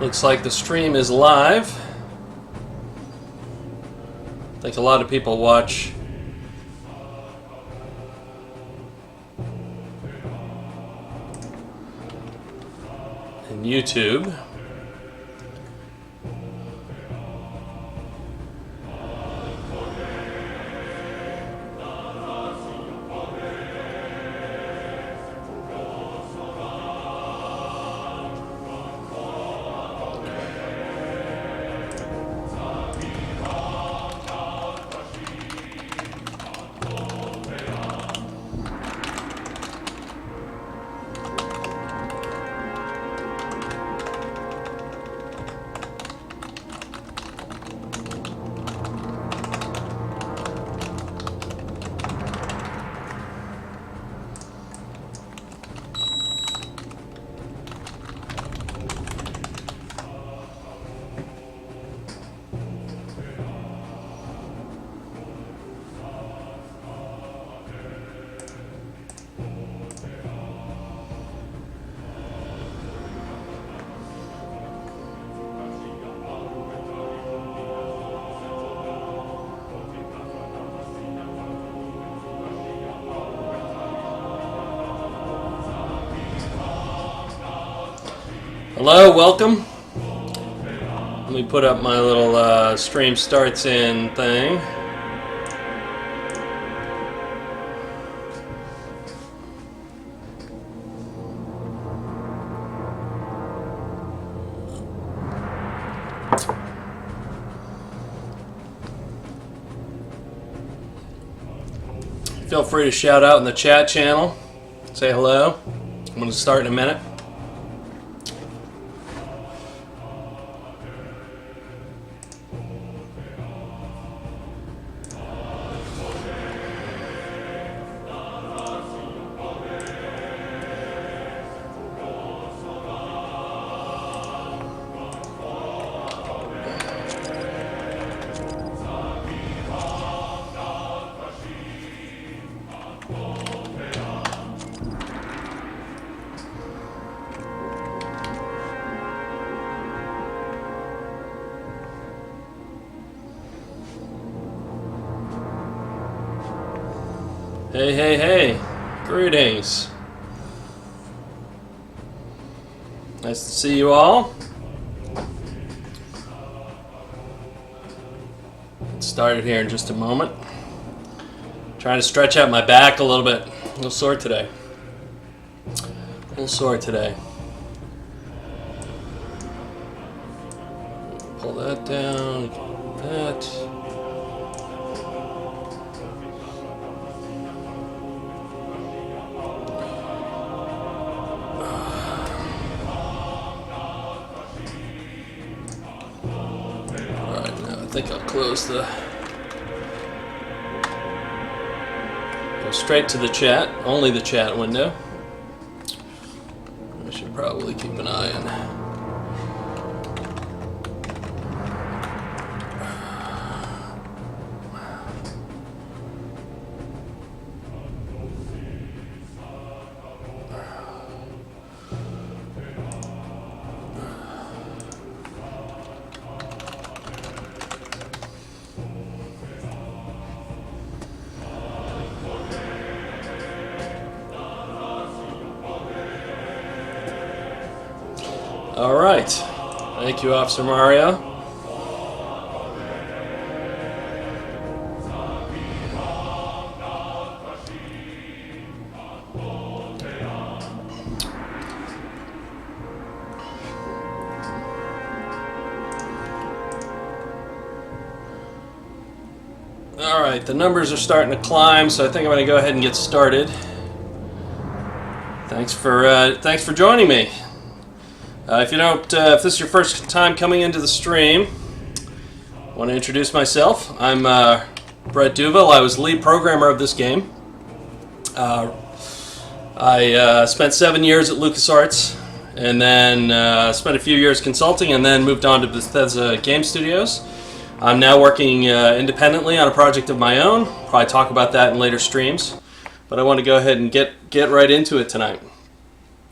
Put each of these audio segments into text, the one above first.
Looks like the stream is live. I think a lot of people watch in YouTube. Hello, welcome. Let me put up my little stream starts in thing. Feel free to shout out in the chat channel. Say hello. I'm going to start in a minute. Hey, hey, hey. Greetings. Nice to see you all. Get started here in just a moment. Trying to stretch out my back a little bit. A little sore today. Pull that down. That. I think I'll close the... Go straight to the chat, only the chat window. I should probably keep an eye on. All right. Thank you, Officer Mario. All right, the numbers are starting to climb, so I think I'm going to go ahead and get started. Thanks for joining me. If this is your first time coming into the stream, I want to introduce myself. I'm Brett Duval. I was lead programmer of this game. I spent 7 years at LucasArts, and then spent a few years consulting, and then moved on to Bethesda Game Studios. I'm now working independently on a project of my own. Probably talk about that in later streams, but I want to go ahead and get right into it tonight.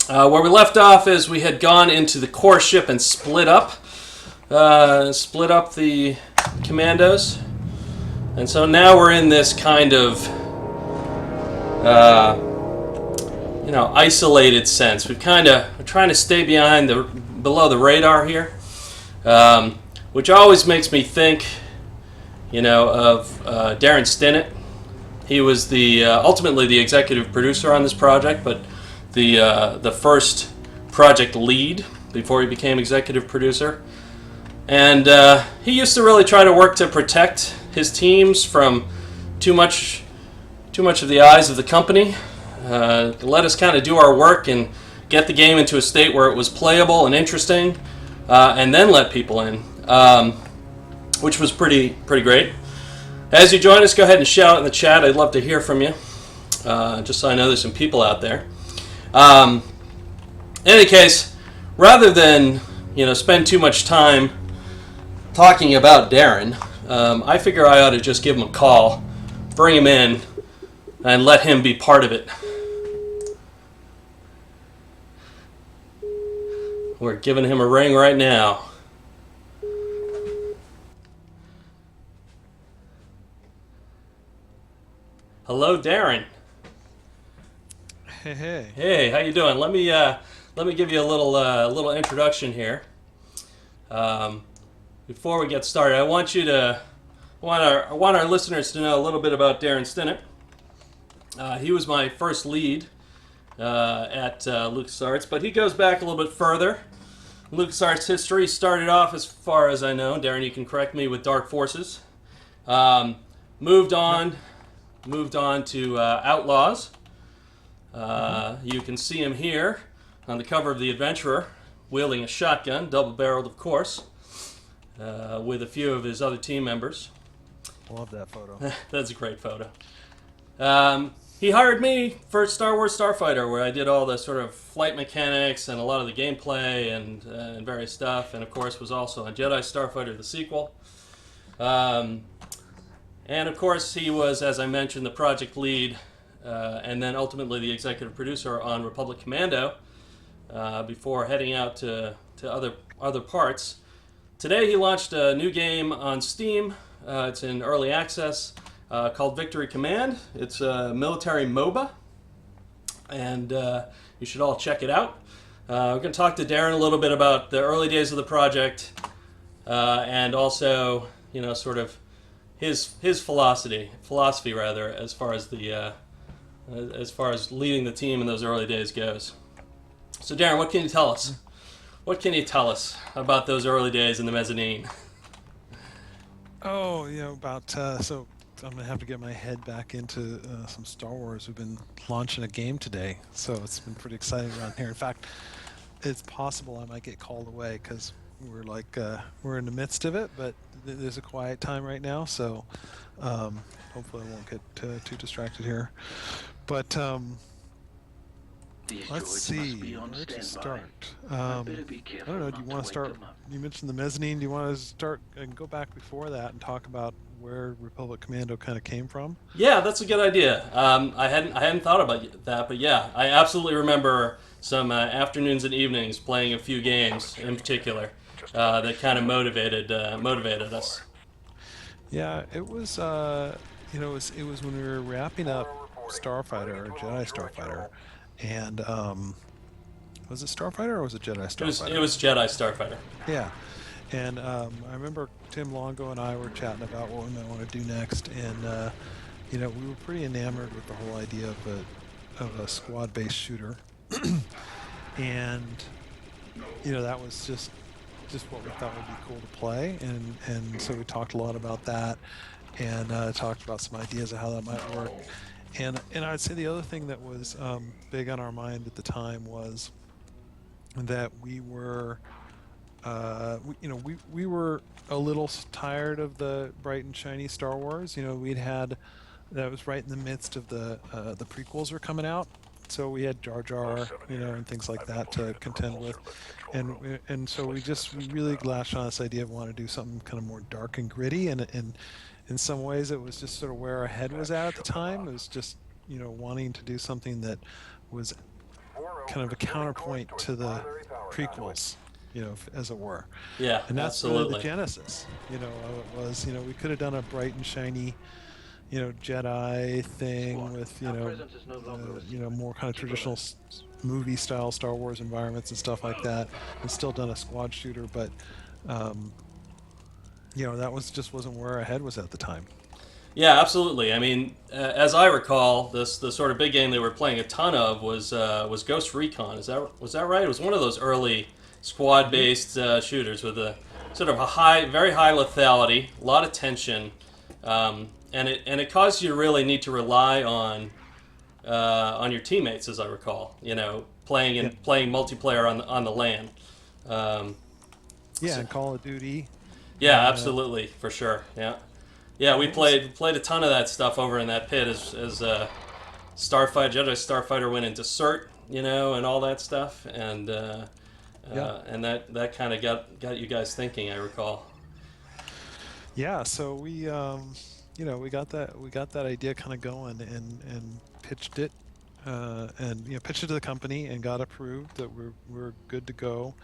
Where we left off is we had gone into the core ship and split up the commandos, and so now we're in this kind of isolated sense. We're trying to stay below the radar here, which always makes me think, of Daron Stinnett. He was ultimately the executive producer on this project, but the first project lead before he became executive producer. And he used to really try to work to protect his teams from too much of the eyes of the company. Let us kind of do our work and get the game into a state where it was playable and interesting, and then let people in, which was pretty great. As you join us, go ahead and shout in the chat. I'd love to hear from you, just so I know there's some people out there. In any case, rather than spend too much time talking about Darren, I figure I ought to just give him a call, bring him in, and let him be part of it. We're giving him a ring right now. Hello, Darren. Hey. Hey, how you doing? Let me give you a little introduction here. Before we get started, I want our listeners to know a little bit about Daron Stinnett. He was my first lead at LucasArts, but he goes back a little bit further. LucasArts history started off, as far as I know, Darren, you can correct me, with Dark Forces. Moved on to Outlaws. You can see him here on the cover of The Adventurer, wielding a shotgun, double-barreled, of course, with a few of his other team members. Love that photo. That's a great photo. He hired me for Star Wars Starfighter, where I did all the sort of flight mechanics and a lot of the gameplay and various stuff, and of course was also on Jedi Starfighter, the sequel. And of course he was, as I mentioned, the project lead, and then ultimately the executive producer on Republic Commando, before heading out to other parts. Today he launched a new game on Steam. It's in early access, called Victory Command. It's a military MOBA, and you should all check it out. We're going to talk to Darren a little bit about the early days of the project, and also, sort of his philosophy rather, as far as leading the team in those early days goes. So Darren, what can you tell us? What can you tell us about those early days in the mezzanine? Oh, so I'm going to have to get my head back into some Star Wars. We've been launching a game today, so it's been pretty exciting around here. In fact, it's possible I might get called away because we're in the midst of it, but there's a quiet time right now, so hopefully I won't get too distracted here. But let's see, where to start? I don't know, do you want to start? You mentioned the mezzanine. Do you want to start and go back before that and talk about where Republic Commando kind of came from? Yeah, that's a good idea. I hadn't thought about that, but yeah, I absolutely remember some afternoons and evenings playing a few games in particular that kind of motivated us. Yeah, it was it was when we were wrapping up Starfighter, or Jedi Starfighter, and was it Starfighter or was it Jedi Starfighter? It was Jedi Starfighter. Yeah, and I remember Tim Longo and I were chatting about what we might want to do next, and we were pretty enamored with the whole idea of a squad-based shooter, and that was just what we thought would be cool to play, and so we talked a lot about that, and talked about some ideas of how that might work. And I'd say the other thing that was big on our mind at the time was that we were we were a little tired of the bright and shiny Star Wars. That was right in the midst of the prequels were coming out, so we had Jar Jar, and things like that to contend with, and so we really latched on this idea of wanting to do something kind of more dark and gritty, and in some ways it was just sort of where our head was at the time. It was just wanting to do something that was kind of a counterpoint to the prequels, as it were. Yeah, And that's really the absolutely. genesis. It was, we could have done a bright and shiny, Jedi thing with, more kind of traditional movie style Star Wars environments and stuff like that, and still done a squad shooter, but that wasn't where our head was at the time. Yeah, absolutely. I mean, as I recall, the sort of big game they were playing a ton of was Ghost Recon. Was that right? It was one of those early squad-based shooters with a sort of very high lethality, a lot of tension, and it caused you to really need to rely on your teammates, as I recall. Playing multiplayer on the LAN. Yeah, and Call of Duty. Yeah, absolutely, for sure. Yeah. Yeah, we played a ton of that stuff over in that pit as Jedi Starfighter went into CERT, and all that stuff, and and that kind of got you guys thinking, I recall. Yeah, so we we got that idea kind of going and pitched it, pitched it to the company and got approved that we're good to go,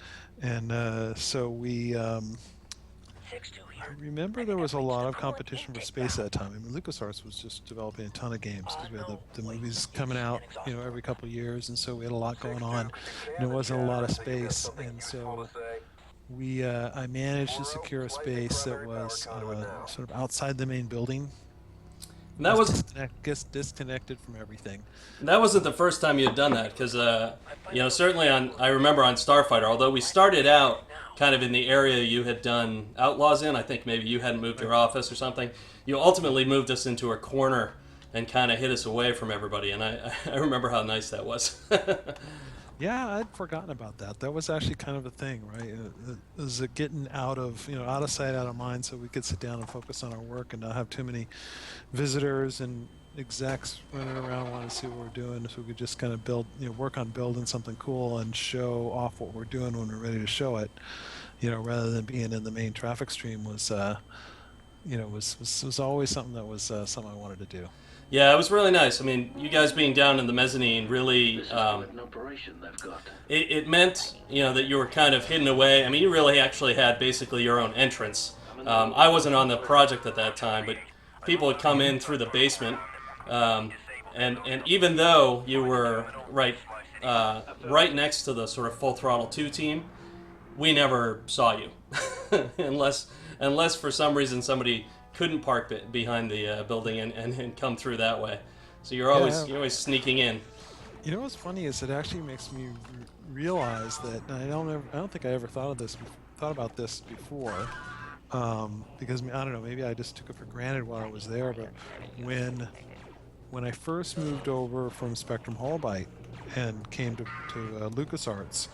and so we. I remember there was a lot of competition for space at that time. I mean, LucasArts was just developing a ton of games because we had the movies coming out, every couple of years, and so we had a lot going on, and there wasn't a lot of space, and so I managed to secure a space that was sort of outside the main building. And that was disconnected from everything. That wasn't the first time you had done that, because certainly I remember on Starfighter, although we started out kind of in the area you had done Outlaws in. I think maybe you hadn't moved your office or something. You ultimately moved us into a corner and kind of hid us away from everybody, and I remember how nice that was. Yeah, I'd forgotten about that. That was actually kind of a thing, right? It was getting out of sight, out of mind, so we could sit down and focus on our work and not have too many visitors and execs running around wanting to see what we're doing. So we could just kind of work on building something cool and show off what we're doing when we're ready to show it. Rather than being in the main traffic stream was always something that was something I wanted to do. Yeah, it was really nice. I mean, you guys being down in the mezzanine really, it meant, that you were kind of hidden away. I mean, you really actually had basically your own entrance. I wasn't on the project at that time, but people would come in through the basement, and even though you were right next to the sort of Full Throttle 2 team, we never saw you, unless for some reason somebody couldn't park behind the building and come through that way. So you're always sneaking in. What's funny is it actually makes me realize that I don't think I ever thought about this before, because I don't know, maybe I just took it for granted while I was there. But when I first moved over from Spectrum Holobyte and came to LucasArts,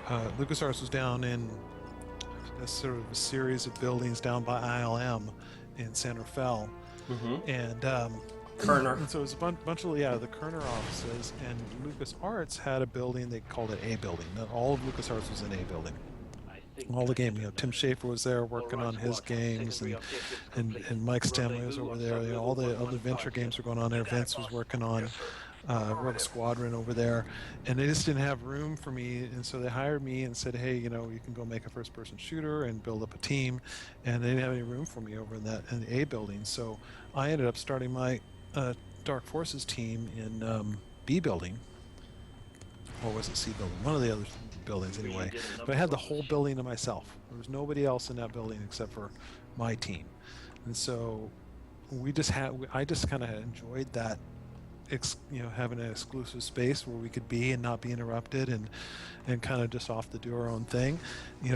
LucasArts was down in a sort of a series of buildings down by ILM in San Rafael, and Kerner. And so it was a bunch of the Kerner offices, and LucasArts had a building they called it A building. Now, all of LucasArts was in A building. All the game, Tim Schafer was there working on his games, and Mike Stanley was over there. All the venture games were going on there. Vince was working on Rogue Squadron over there, and they just didn't have room for me, and so they hired me and said, hey, you can go make a first-person shooter and build up a team, and they didn't have any room for me over in the A building, so I ended up starting my Dark Forces team in B building, or was it C building? One of the other buildings anyway, but I had the whole building to myself. There was nobody else in that building except for my team, and so I just kind of enjoyed that, having an exclusive space where we could be and not be interrupted, and kind of just off to do our own thing,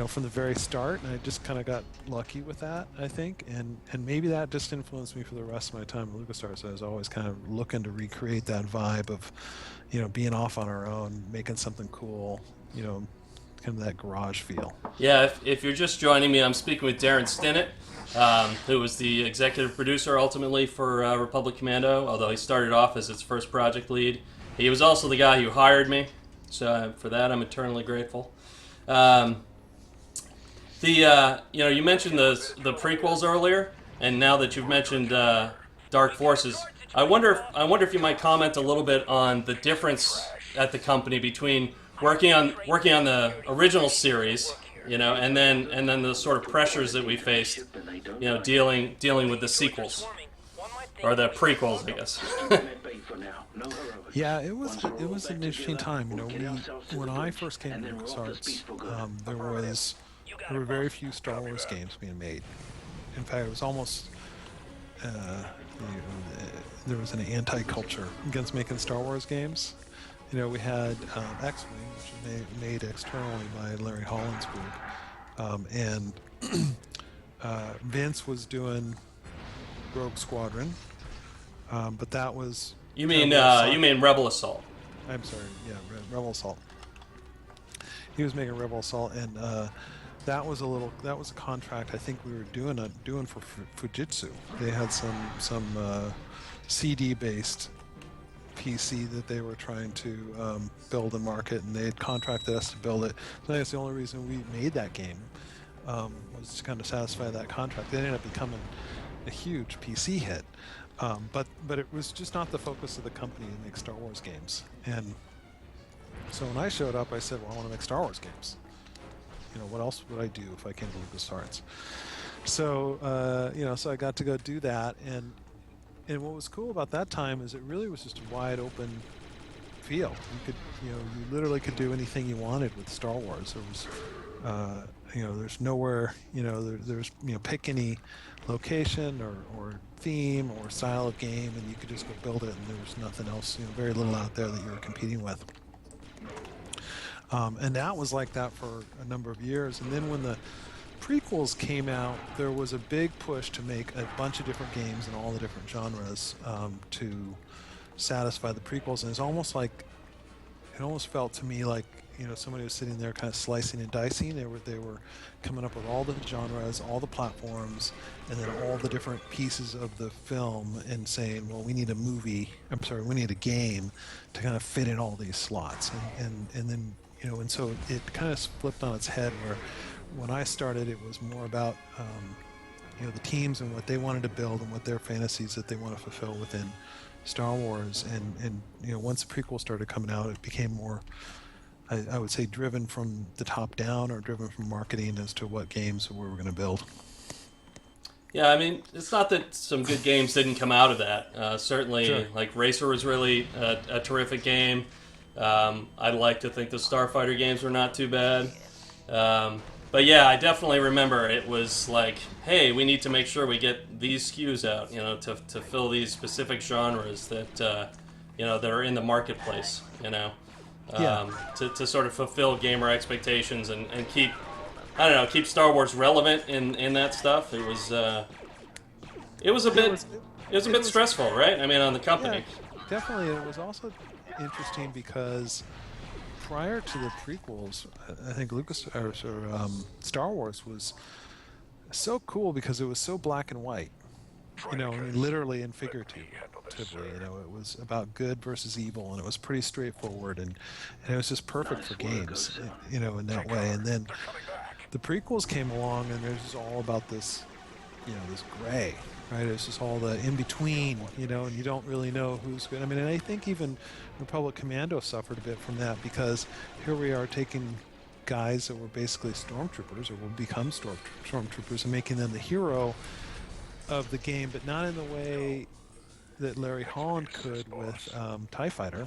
from the very start. And I just kind of got lucky with that, I think, and maybe that just influenced me for the rest of my time at LucasArts. I was always kind of looking to recreate that vibe of, being off on our own, making something cool, kind of that garage feel. Yeah, if you're just joining me, I'm speaking with Daron Stinnett, who was the executive producer ultimately for Republic Commando, although he started off as its first project lead. He was also the guy who hired me, so for that I'm eternally grateful. You mentioned the prequels earlier, and now that you've mentioned Dark Forces, I wonder if you might comment a little bit on the difference at the company between working on the original series, and then the sort of pressures that we faced, dealing with the sequels or the prequels, I guess. Yeah, it was an interesting time. When I first came to LucasArts, there were very few Star Wars games being made. In fact, it was almost there was an anti-culture against making Star Wars games. We had X-Wing, which was made externally by Larry Holland's group, and Vince was doing Rogue Squadron, but that was You mean Rebel Assault? I'm sorry, yeah, Rebel Assault. He was making Rebel Assault, and that was a contract I think we were doing for Fujitsu. They had some CD-based PC that they were trying to build and market, and they had contracted us to build it. So that's the only reason we made that game, was to kind of satisfy that contract. It ended up becoming a huge PC hit, but it was just not the focus of the company to make Star Wars games. And so when I showed up, I said, well, I want to make Star Wars games. What else would I do if I came to LucasArts? So so I got to go do that, and what was cool about that time is it really was just a wide open field. You could, you literally could do anything you wanted with Star Wars. There was, there's nowhere, there's, pick any location or theme or style of game, and you could just go build it, and there was nothing else, very little out there that you were competing with. And that was like that for a number of years. And then when the prequels came out, there was a big push to make a bunch of different games in all the different genres to satisfy the prequels. And it's almost like, it almost felt to me like, somebody was sitting there kind of slicing and dicing. They were coming up with all the genres, all the platforms, and then all the different pieces of the film, and saying, well, we need we need a game to kind of fit in all these slots. And then, and so it kind of flipped on its head, where when I started, it was more about the teams and what they wanted to build and what their fantasies that they want to fulfill within Star Wars. And once the prequel started coming out, it became more, I would say, driven from the top down, or driven from marketing as to what games we were going to build. Yeah, I mean, it's not that some good games didn't come out of that. Certainly, Sure. Like Racer was really a terrific game. I'd like to think the Starfighter games were not too bad. But yeah, I definitely remember it was like, hey, we need to make sure we get these SKUs out, to fill these specific genres that, that are in the marketplace, to sort of fulfill gamer expectations and keep, keep Star Wars relevant in that stuff. It was a bit stressful, right? I mean, on the company. Yeah, definitely. It was also interesting because prior to the prequels, I think Star Wars was so cool because it was so black and white, literally and figuratively. It was about good versus evil, and it was pretty straightforward, and it was just perfect for games, in that way. And then the prequels came along, and there's just all about this, this gray, right? It's just all the in between, and you don't really know who's good. I mean, and I think even Republic Commando suffered a bit from that, because here we are taking guys that were basically stormtroopers, or will become stormtroopers, and making them the hero of the game, but not in the way that Larry Holland could with TIE Fighter.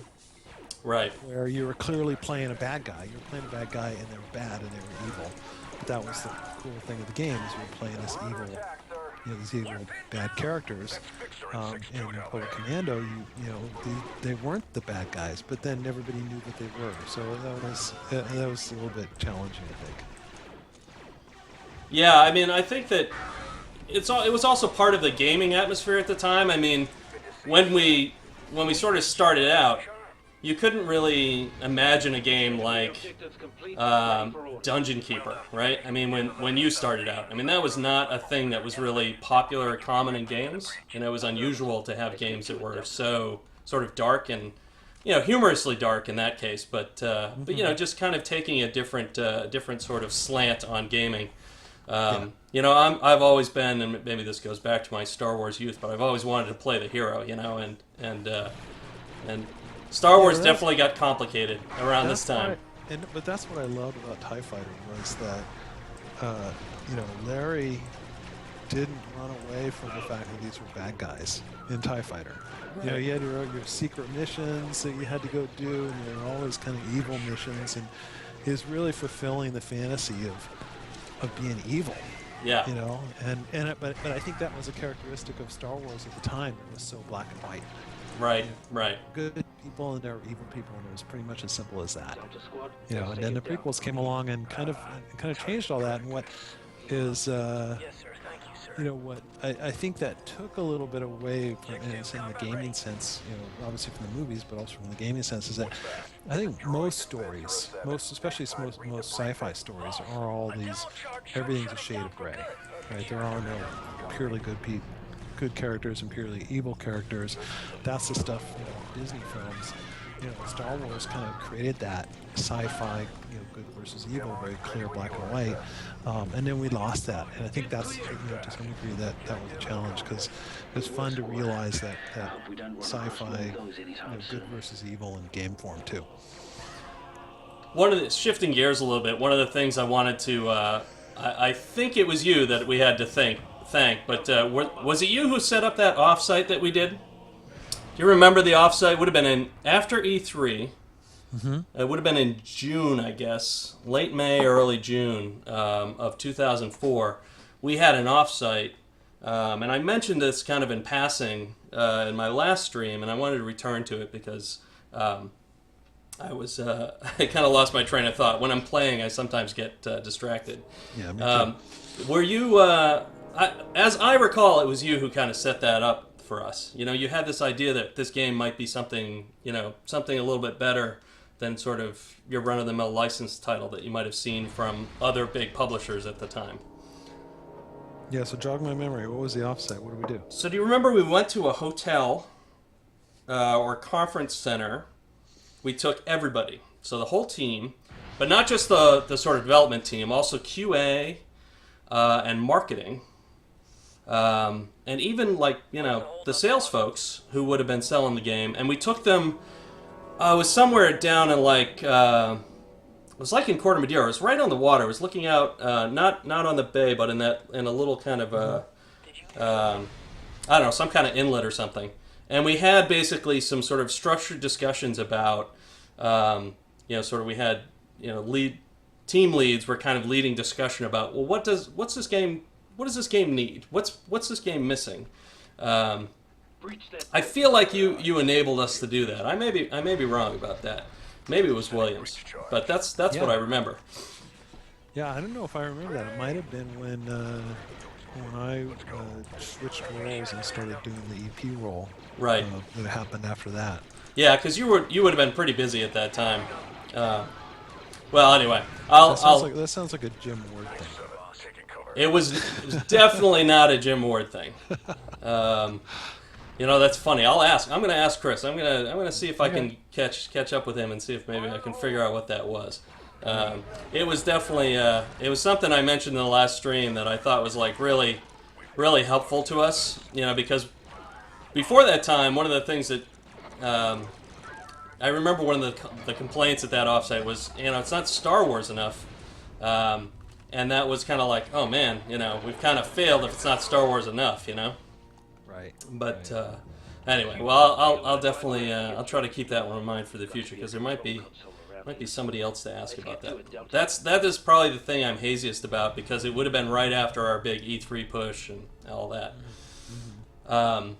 Right. Where you were clearly playing a bad guy. You were playing a bad guy, and they were bad, and they were evil. But that was the cool thing of the game, is you were playing this evil, these evil bad characters. In Republic Commando, they weren't the bad guys, but then everybody knew that they were. So that was a little bit challenging, I think. Yeah, I mean, I think that it was also part of the gaming atmosphere at the time. I mean, when we sort of started out, you couldn't really imagine a game like Dungeon Keeper, right? I mean, when you started out, I mean, that was not a thing that was really popular or common in games. It was unusual to have games that were so sort of dark and, humorously dark in that case, but just kind of taking a different sort of slant on gaming. I've always been, and maybe this goes back to my Star Wars youth, but I've always wanted to play the hero, and Star Yeah, Wars definitely got complicated around this time. But that's what I loved about TIE Fighter was that, Larry didn't run away from the fact that these were bad guys in TIE Fighter. Right. You had your secret missions that you had to go do, and there were always kind of evil missions, and it was really fulfilling the fantasy of being evil. Yeah. But I think that was a characteristic of Star Wars at the time. It was so black and white. Right. Right. Good people and there were evil people, and it was pretty much as simple as that. And then the prequels came along and kind of changed all that. And what is what I think that took a little bit away from in the gaming sense, obviously from the movies, but also from the gaming sense, is that I think most stories, especially most sci-fi stories, are all these, everything's a shade of gray, right? There are no purely good characters and purely evil characters. That's the stuff Disney films. Star Wars kind of created that sci-fi, good versus evil, very clear black and white, and then we lost that. And I think that's, to some degree, that was a challenge, because it's fun to realize that sci-fi, good versus evil in game form too. Shifting gears a little bit, one of the things I wanted to, I think it was you that we had to thank, but was it you who set up that offsite that we did? Do you remember the offsite? Would have been after E3. Mm-hmm. It would have been in June, I guess, late May, early June of 2004. We had an offsite, and I mentioned this kind of in passing in my last stream, and I wanted to return to it because I kind of lost my train of thought. When I'm playing, I sometimes get distracted. Yeah, me too. Were you, as I recall, it was you who kind of set that up for us. You had this idea that this game might be something, something a little bit better than sort of your run-of-the-mill licensed title that you might have seen from other big publishers at the time. Yeah, so jog my memory. What was the offsite? What did we do? So do you remember we went to a hotel or conference center? We took everybody, so the whole team, but not just the sort of development team, also QA and marketing. And even the sales folks who would have been selling the game, and we took them. It was somewhere down in it was like in Corte Madera. It was right on the water. It was looking out, not on the bay, but in a little kind of I don't know, some kind of inlet or something. And we had basically some sort of structured discussions about, we had team leads were kind of leading discussion about, well, what does this game need? What's this game missing? I feel like you enabled us to do that. I may be wrong about that. Maybe it was Williams, but that's what I remember. Yeah, I don't know if I remember that. It might have been when I switched roles and started doing the EP role. Right. That happened after that. Yeah, because you would have been pretty busy at that time. Well, anyway, that sounds like a Jim Ward thing. It was definitely not a Jim Ward thing. That's funny. I'm going to ask Chris. I'm going to see if I can catch up with him and see if maybe I can figure out what that was. It was definitely it was something I mentioned in the last stream that I thought was really, really helpful to us. Because before that time, one of the things that I remember one of the complaints at that offsite was, it's not Star Wars enough. And that was kind of like, oh man, we've kind of failed if it's not Star Wars enough, Right. But anyway, well, I'll definitely I'll try to keep that one in mind for the future, because there might be somebody else to ask about that. That is probably the thing I'm haziest about, because it would have been right after our big E3 push and all that. Mm-hmm.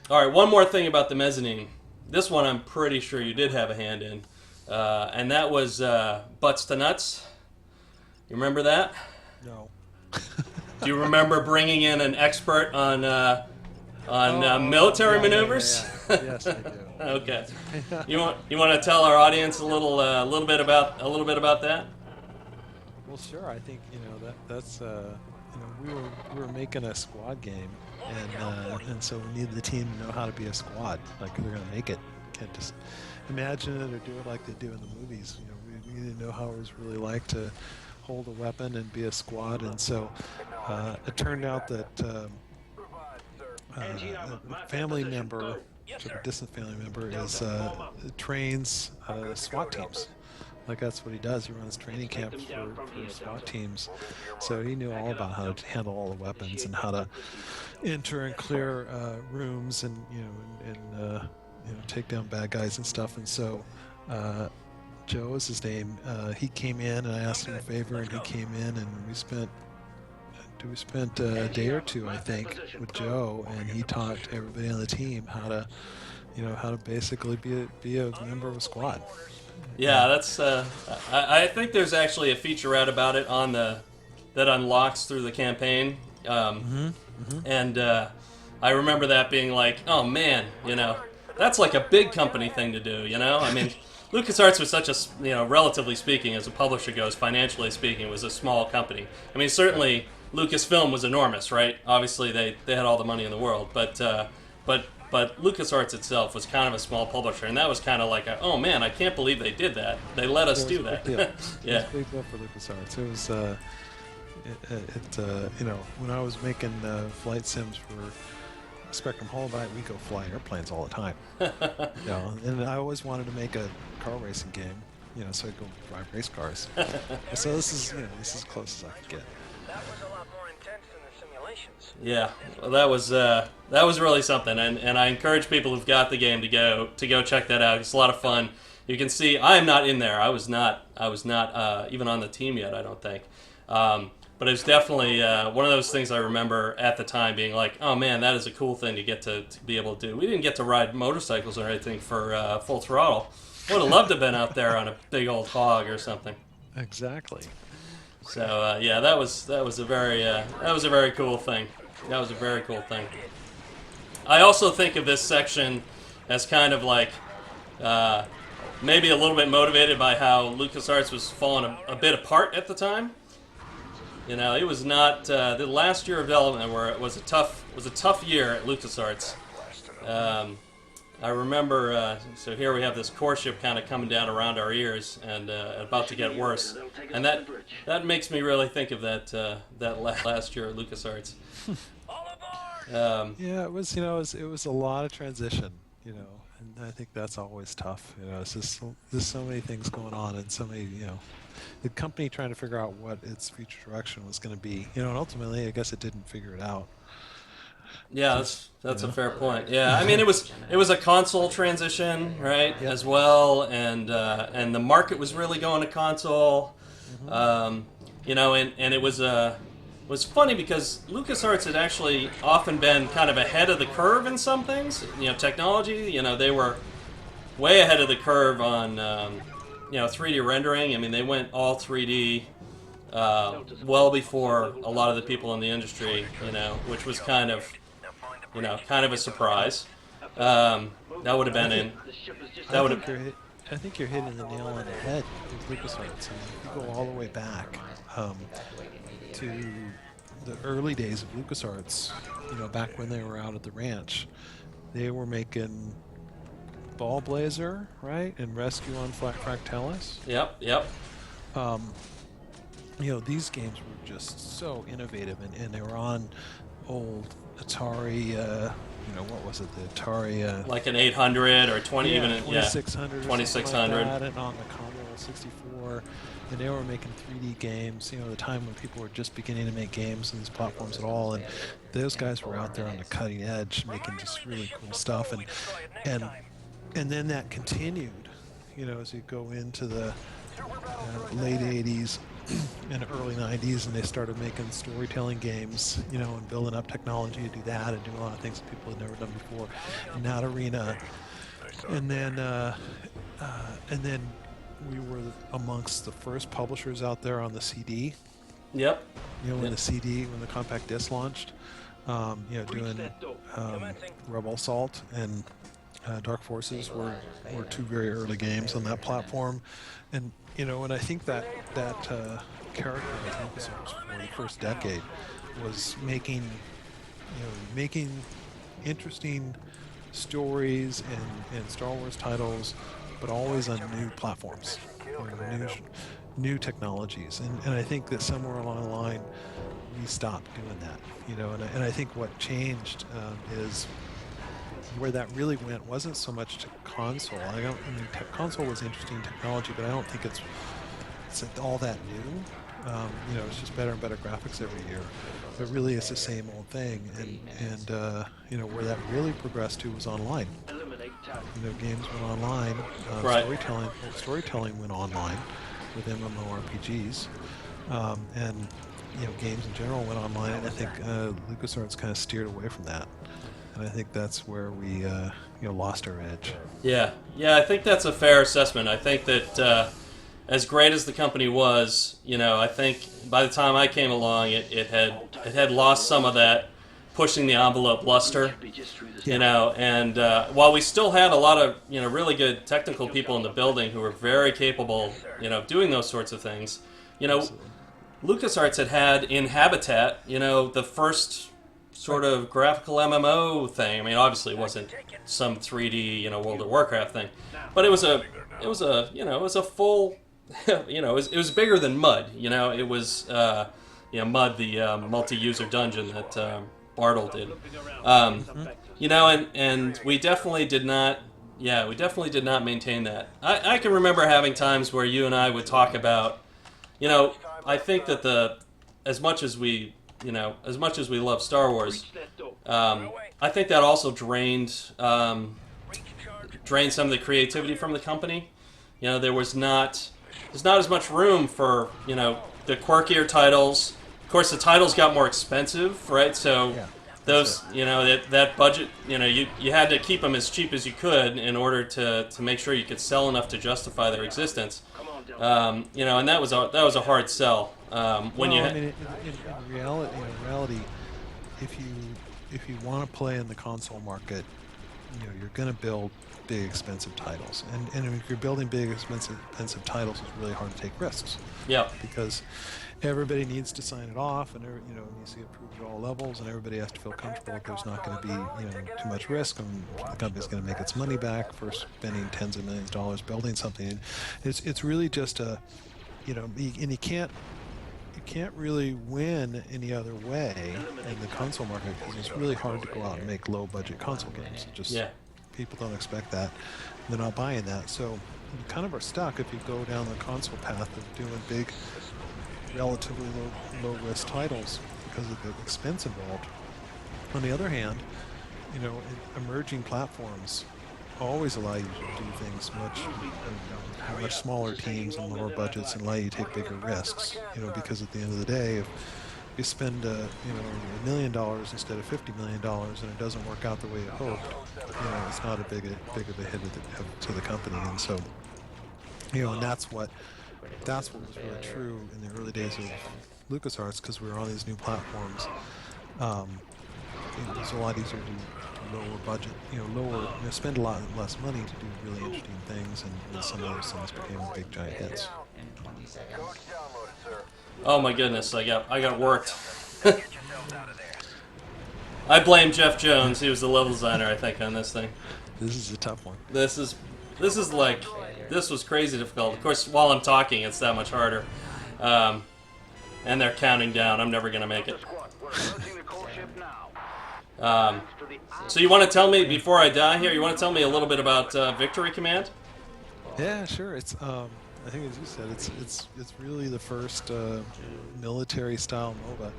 All right, one more thing about the mezzanine. This one I'm pretty sure you did have a hand in, and that was Butts to Nuts. You remember that? No. Do you remember bringing in an expert on military maneuvers? Yeah. Yes, I do. Okay. You want to tell our audience a little bit about that? Well, sure. I think that's we were making a squad game, and so we needed the team to know how to be a squad. Like, they're going to make it. Can't just imagine it or do it like they do in the movies. We need to know how it was really like to hold a weapon and be a squad, and so it turned out that a family member which of a distant family member, is trains SWAT teams. Like that's what he does. He runs training camp for SWAT teams. So he knew all about how to handle all the weapons and how to enter and clear rooms, and take down bad guys and stuff. And so Joe is his name. He came in, and I asked him a favor, and he came in, and we spent a day or two, I think, with Joe, and he taught everybody on the team how to basically be a member of a squad. Yeah, that's. I think there's actually a featurette about it on that unlocks through the campaign, and I remember that being like, oh man, that's like a big company thing to do. I mean, LucasArts was such a, relatively speaking, as a publisher goes, financially speaking, was a small company. I mean, certainly Lucasfilm was enormous, right? Obviously, they had all the money in the world, but LucasArts itself was kind of a small publisher, and that was kind of like, oh man, I can't believe they did that. They let us do that. Yeah, it was a big deal for LucasArts. It was, when I was making flight sims for Spectrum Holobyte, we go fly airplanes all the time. And I always wanted to make a car racing game, so I'd go drive race cars. So this is as close as I could get. That was a lot more intense than the simulations. Yeah, well, that was really something, and I encourage people who've got the game to go check that out. It's a lot of fun. You can see I am not in there. I was not even on the team yet, I don't think. But it's definitely one of those things I remember at the time being like, oh man, that is a cool thing to get to be able to do. We didn't get to ride motorcycles or anything for Full Throttle. I would have loved to have been out there on a big old hog or something. Exactly. So yeah, that was a very cool thing. That was a very cool thing. I also think of this section as kind of like maybe a little bit motivated by how LucasArts was falling a bit apart at the time. It was not the last year of development where it was a tough year at LucasArts. I remember. So here we have this core ship kind of coming down around our ears and about to get worse, and that makes me really think of that last year at LucasArts. Yeah, it was. It was a lot of transition. And I think that's always tough. It's just there's so many things going on, and so many. The company trying to figure out what its future direction was going to be. And ultimately, I guess it didn't figure it out. Yeah, that's a fair point. Yeah, I mean it was a console transition, right, as well, and the market was really going to console, and it was funny because LucasArts had actually often been kind of ahead of the curve in some things, technology. They were way ahead of the curve on 3D rendering. I mean, they went all 3D. Well before a lot of the people in the industry, which was kind of a surprise. That would have been in. That would have. I think you're hitting the nail on the head with LucasArts. I mean, if you go all the way back to the early days of LucasArts, back when they were out at the ranch, they were making Ball Blazer, right, and Rescue on Fractalis. Yep. These games were just so innovative, and they were on old Atari, what was it, the Atari... like an 800 or 2600 2600. Like that, and on the Commodore 64, and they were making 3D games, the time when people were just beginning to make games on these platforms at all, and those guys were out there on the cutting edge making just really cool stuff, and then that continued, as you go into the late 80s and early 90s, and they started making storytelling games, and building up technology to do that and do a lot of things that people had never done before in that arena. And then we were amongst the first publishers out there on the CD. Yep. When the compact disc launched, doing Rebel Assault and Dark Forces were two very early games on that platform, and I think that character of LucasArts for the first decade was making interesting stories and Star Wars titles, but always on new platforms, new technologies, and I think that somewhere along the line we stopped doing that, and I think what changed is where that really went wasn't so much to console. I mean, console was interesting technology, but I don't think it's all that new. It's just better and better graphics every year. But really, it's the same old thing. And where that really progressed to was online. Games went online. Right. Storytelling went online with MMORPGs, and games in general went online. And I think LucasArts kind of steered away from that. And I think that's where we lost our edge. Yeah, I think that's a fair assessment. I think that as great as the company was, I think by the time I came along, it had lost some of that pushing the envelope luster. And while we still had a lot of really good technical people in the building who were very capable, doing those sorts of things, LucasArts had in Habitat, the first sort of graphical MMO thing. I mean, obviously it wasn't some 3D, World of Warcraft thing, but it was a full, it was bigger than Mud. It was, Mud, the multi-user dungeon that Bartle did. And we definitely did not. Yeah, we definitely did not maintain that. I can remember having times where you and I would talk about, I think that as much as we love Star Wars, I think that also drained some of the creativity from the company. There's not as much room for the quirkier titles. Of course, the titles got more expensive, right? So those that budget, you had to keep them as cheap as you could in order to make sure you could sell enough to justify their existence. And that was a hard sell. In reality, if you want to play in the console market, you're going to build big expensive titles, and if you're building big expensive titles, it's really hard to take risks. Yeah. Because everybody needs to sign it off, and needs to get approved at all levels, and everybody has to feel comfortable that there's not going to be too much risk, and the company's going to make its money back for spending tens of millions of dollars building something. It's really just and you can't really win any other way in the console market because it's really hard to go out and make low budget console games. People don't expect that. They're not buying that. So you kind of are stuck if you go down the console path of doing big, relatively low risk titles because of the expense involved. On the other hand, emerging platforms always allow you to do things much smaller teams and lower budgets, and allow you to take bigger risks. Because at the end of the day, if you spend $1 million instead of $50 million and it doesn't work out the way you hoped, it's not a big of a hit to the company. And so, and that's what was really true in the early days of LucasArts, because we were on these new platforms. It was a lot easier to do lower budget, spend a lot less money to do really interesting things, and some of those things became big giant hits. Oh my goodness, I got worked. I blame Jeff Jones. He was the level designer, I think, on this thing. This is a tough one. This was crazy difficult. Of course, while I'm talking, it's that much harder. And they're counting down. I'm never gonna make it. So you want to tell me, before I die here, you want to tell me a little bit about Victory Command? Yeah, sure. It's I think, as you said, it's really the first military-style MOBA.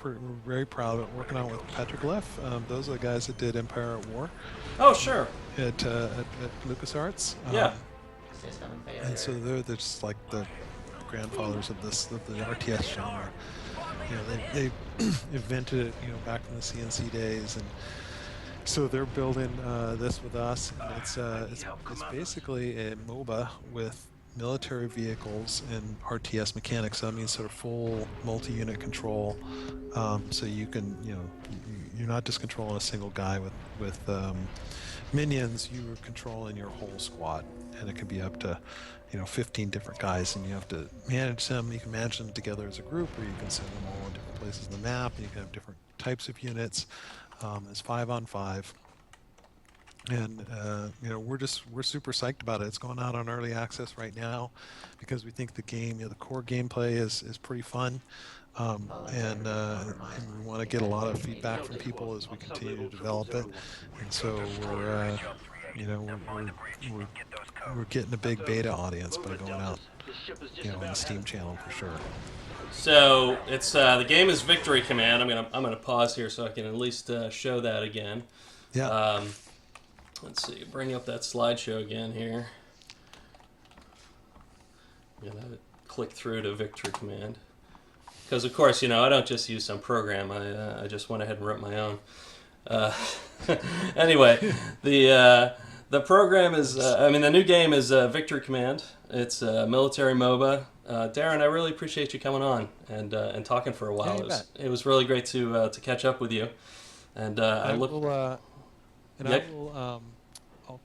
We're very proud of it. Working on it with Petroglyph. Those are the guys that did Empire at War. Oh, sure. At LucasArts. Yeah. And so they're just like the grandfathers of the RTS genre. They invented it, back in the CNC days, and so they're building this with us. And it's basically a MOBA with military vehicles and RTS mechanics. So that means sort of full multi-unit control. So you can, you're not just controlling a single guy with minions. You are controlling your whole squad, and it could be up to 15 different guys, and you have to manage them. You can manage them together as a group, or you can send them all in different places in the map. You can have different types of units. It's 5-on-5. And you know, we're super psyched about it. It's going out on early access right now because we think the game, you know, the core gameplay is pretty fun, and we want to get a lot of feedback from people as we continue to develop it. And so we're you know we're getting a big beta audience by going out, you know, on the Steam channel for sure. So it's the game is Victory Command. I'm gonna pause here so I can at least show that again. Yeah. Let's see, bring up that slideshow again here. I'm gonna click through to Victory Command because, of course, you know, I don't just use some program. I just went ahead and wrote my own. Anyway, the program is the new game is Victory Command. It's a military MOBA. Darren, I really appreciate you coming on and talking for a while. Yeah, It was really great to catch up with you. And I'll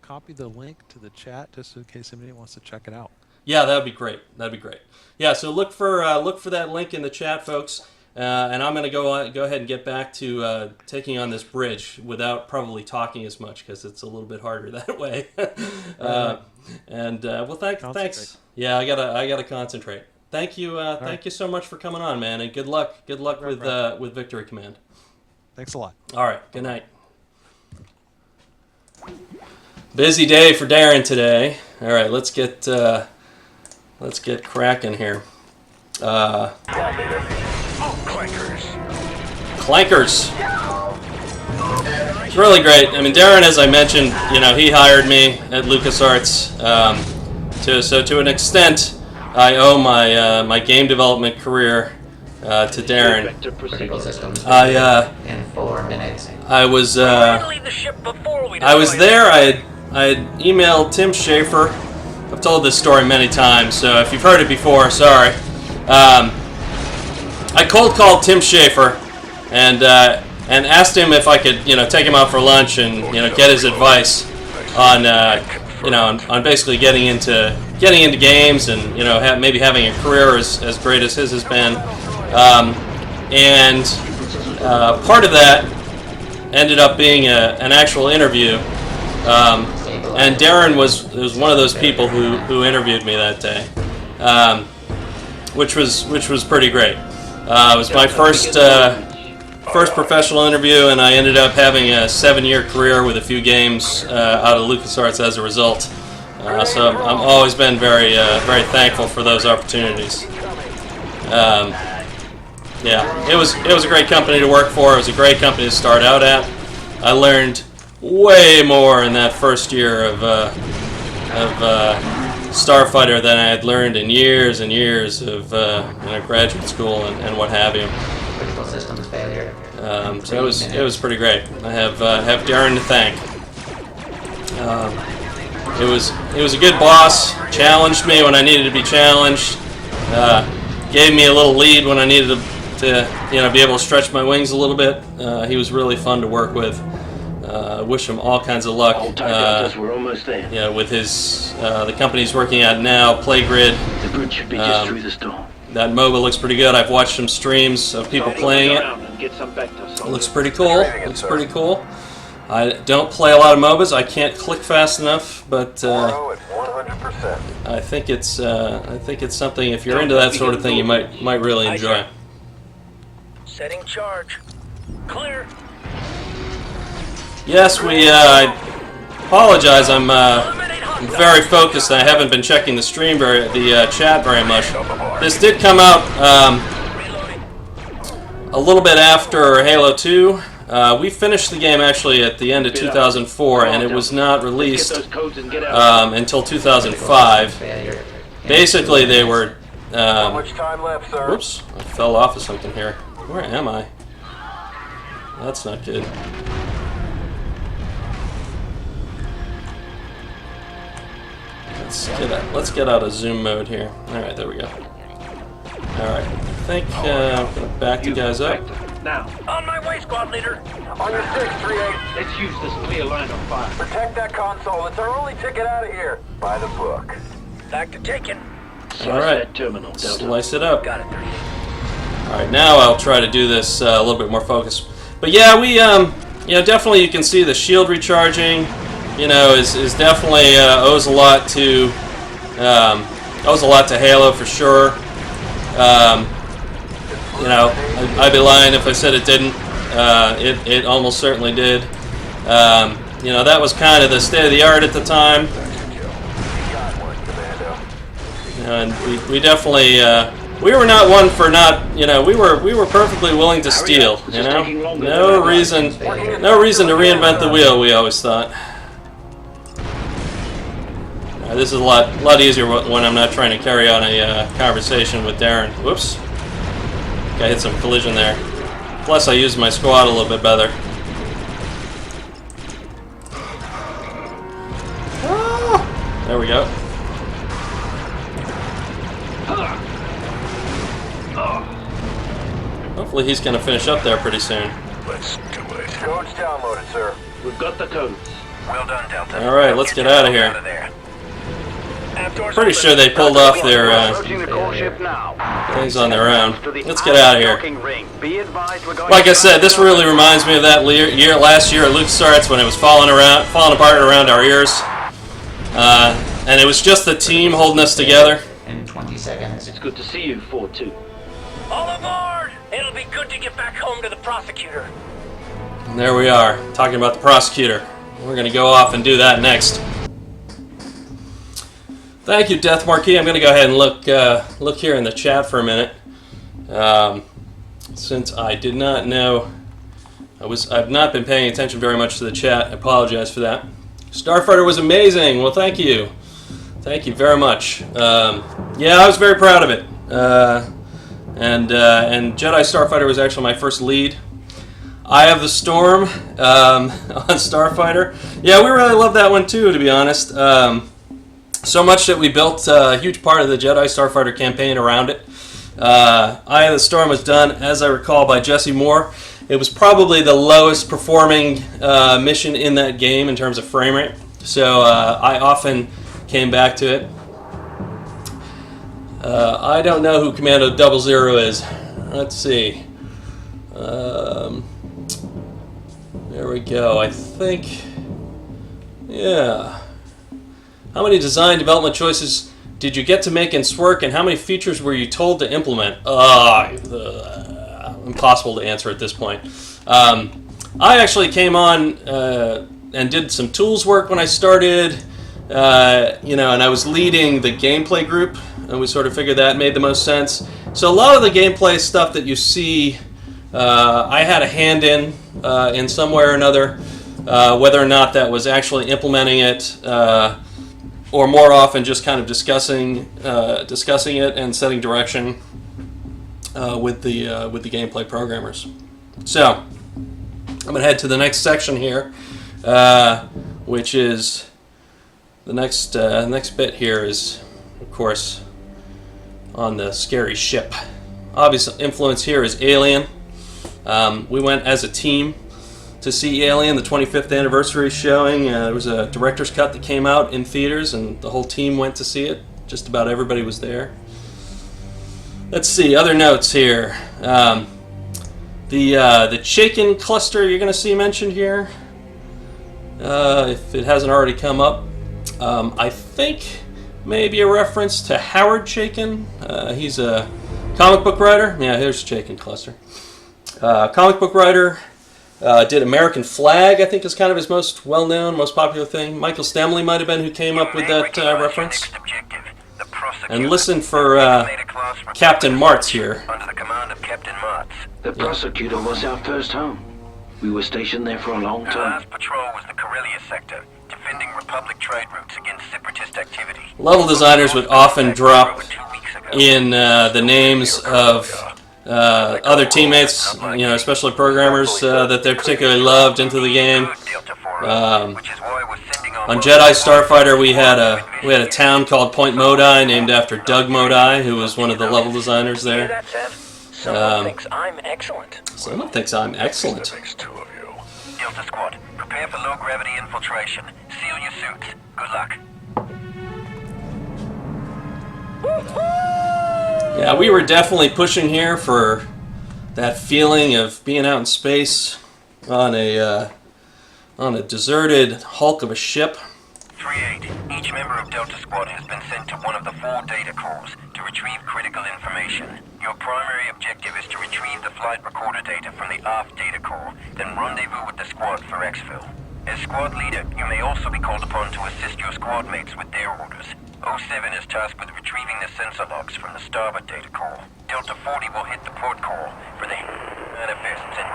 copy the link to the chat just in case anybody wants to check it out. Yeah, that'd be great. That'd be great. Yeah, so look for that link in the chat, folks. And I'm going to go ahead and get back to taking on this bridge without probably talking as much because it's a little bit harder that way. Well, thanks. Yeah, I gotta concentrate. Thank you. Thank you so much for coming on, man, and good luck. Good luck with Victory Command. Thanks a lot. All right. Good night. Busy day for Darren today. All right, let's get cracking here. Clankers. It's really great. I mean, Darren, as I mentioned, you know, he hired me at LucasArts. So to an extent, I owe my game development career to Darren. I was there. I had emailed Tim Schafer. I've told this story many times, so if you've heard it before, sorry. I cold called Tim Schafer and asked him if I could, you know, take him out for lunch and, you know, get his advice on on basically getting into games and, you know, maybe having a career as great as his has been. Part of that ended up being an actual interview. And Darren was one of those people who interviewed me that day, which was pretty great. It was my first professional interview, and I ended up having a 7-year career with a few games out of LucasArts as a result. So I've always been very thankful for those opportunities. Yeah, it was a great company to work for. It was a great company to start out at. I learned way more in that first year of Starfighter than I had learned in years and years of graduate school and what have you. So it was pretty great. I have Darren to thank. It was a good boss. Challenged me when I needed to be challenged. Gave me a little lead when I needed to be able to stretch my wings a little bit. He was really fun to work with. Wish him all kinds of luck. We're almost there. Yeah, with his the company he's working at now, Playgrid. The bridge should be just through this door. That MOBA looks pretty good. I've watched some streams of people playing it. It looks pretty cool. Looks pretty cool. I don't play a lot of MOBAs. I can't click fast enough, but I think it's something. If you're into that sort of thing, you might really enjoy. Setting charge. Clear. Yes, I apologize. I'm very focused. I haven't been checking the chat very much. This did come out a little bit after Halo 2. We finished the game actually at the end of 2004, and it was not released until 2005. Basically, they were. How much time left, sir? Whoops! I fell off of something here. Where am I? That's not good. Let's get out of zoom mode here. All right, there we go. All right, I think I'm gonna back you guys up. Now, On my way, squad leader. On your 638. let's use this clear line of fire. Protect that console. It's our only ticket out of here. By the book. Back to taking. All right, That terminal, Delta. slice it up. Got it, 38. All right, now I'll try to do this a little bit more focused. But yeah, we definitely you can see the shield recharging. you know, is definitely owes a lot to Halo for sure. You know, I'd be lying if I said it didn't. It almost certainly did. You know, that was kind of the state of the art at the time. And we definitely we were not one for not, you know, we were perfectly willing to steal, you know. No reason to reinvent the wheel, we always thought. This is a lot easier when I'm not trying to carry on a conversation with Darren. Whoops. I hit some collision there. Plus I used my squad a little bit better. There we go. Hopefully he's going to finish up there pretty soon. Let's do it. Codes downloaded, sir. We've got the codes. Well done, Delta. Alright, let's get out of here. Pretty sure they pulled off their things on their own. Let's get out of here. Like I said, this really reminds me of that last year at LucasArts when it was falling apart around our ears. And it was just the team holding us together. In 20 seconds. It's good to see you, 4-2. All aboard! It'll be good to get back home to the prosecutor. And there we are, talking about the prosecutor. We're going to go off and do that next. Thank you, Death Marquis. I'm going to go ahead and look here in the chat for a minute. Since I did not know, I've not been paying attention very much to the chat. I apologize for that. Starfighter was amazing. Well, thank you. Thank you very much. Yeah, I was very proud of it. And Jedi Starfighter was actually my first lead. Eye of the Storm on Starfighter. Yeah, we really loved that one too, to be honest. So much that we built a huge part of the Jedi Starfighter campaign around it. Eye of the Storm was done, as I recall, by Jesse Moore. It was probably the lowest performing mission in that game in terms of frame rate. So I often came back to it. I don't know who Commando 00 is. Let's see. There we go. I think, yeah. How many design development choices did you get to make in SWRC, and how many features were you told to implement? Impossible to answer at this point. I actually came on and did some tools work when I started, you know, and I was leading the gameplay group, and we sort of figured that made the most sense. So a lot of the gameplay stuff that you see, I had a hand in some way or another, whether or not that was actually implementing it, or more often just kind of discussing it and setting direction with the gameplay programmers. So I'm going to head to the next section here, which is the next bit here is, of course, on the scary ship. Obvious influence here is Alien. We went as a team to see Alien, the 25th anniversary showing. There was a director's cut that came out in theaters, and the whole team went to see it. Just about everybody was there. Let's see, other notes here. The Chaikin cluster you're going to see mentioned here, if it hasn't already come up. I think maybe a reference to Howard Chaikin. He's a comic book writer. Yeah, here's Chaikin cluster. Comic book writer. Did American Flag, I think, is kind of his most well-known, most popular thing. Michael Stemley might have been who came up with that reference. And listen for Captain Martz here. Under the command of Captain Martz. The prosecutor was our first home. We were stationed there for a long The time. last patrol was the Corellia sector, defending Republic trade routes against separatist activity. Level designers would often drop in the names of other teammates, you know, especially programmers that they particularly loved into the game. On Jedi Starfighter, we had a town called Point Modi, named after Doug Modi, who was one of the level designers there. Someone thinks I'm excellent. Someone thinks I'm excellent. Delta Squad, prepare for low gravity infiltration. Seal your suits. Good luck. Yeah, we were definitely pushing here for that feeling of being out in space on a on a deserted hulk of a ship. 3-8. Each member of Delta Squad has been sent to one of the 4 data cores to retrieve critical information. Your primary objective is to retrieve the flight recorder data from the aft data core, then rendezvous with the squad for exfil. As squad leader, you may also be called upon to assist your squad mates with their orders. 07 is tasked with retrieving the sensor logs from the starboard data core. Delta 40 will hit the port core for the manifests and...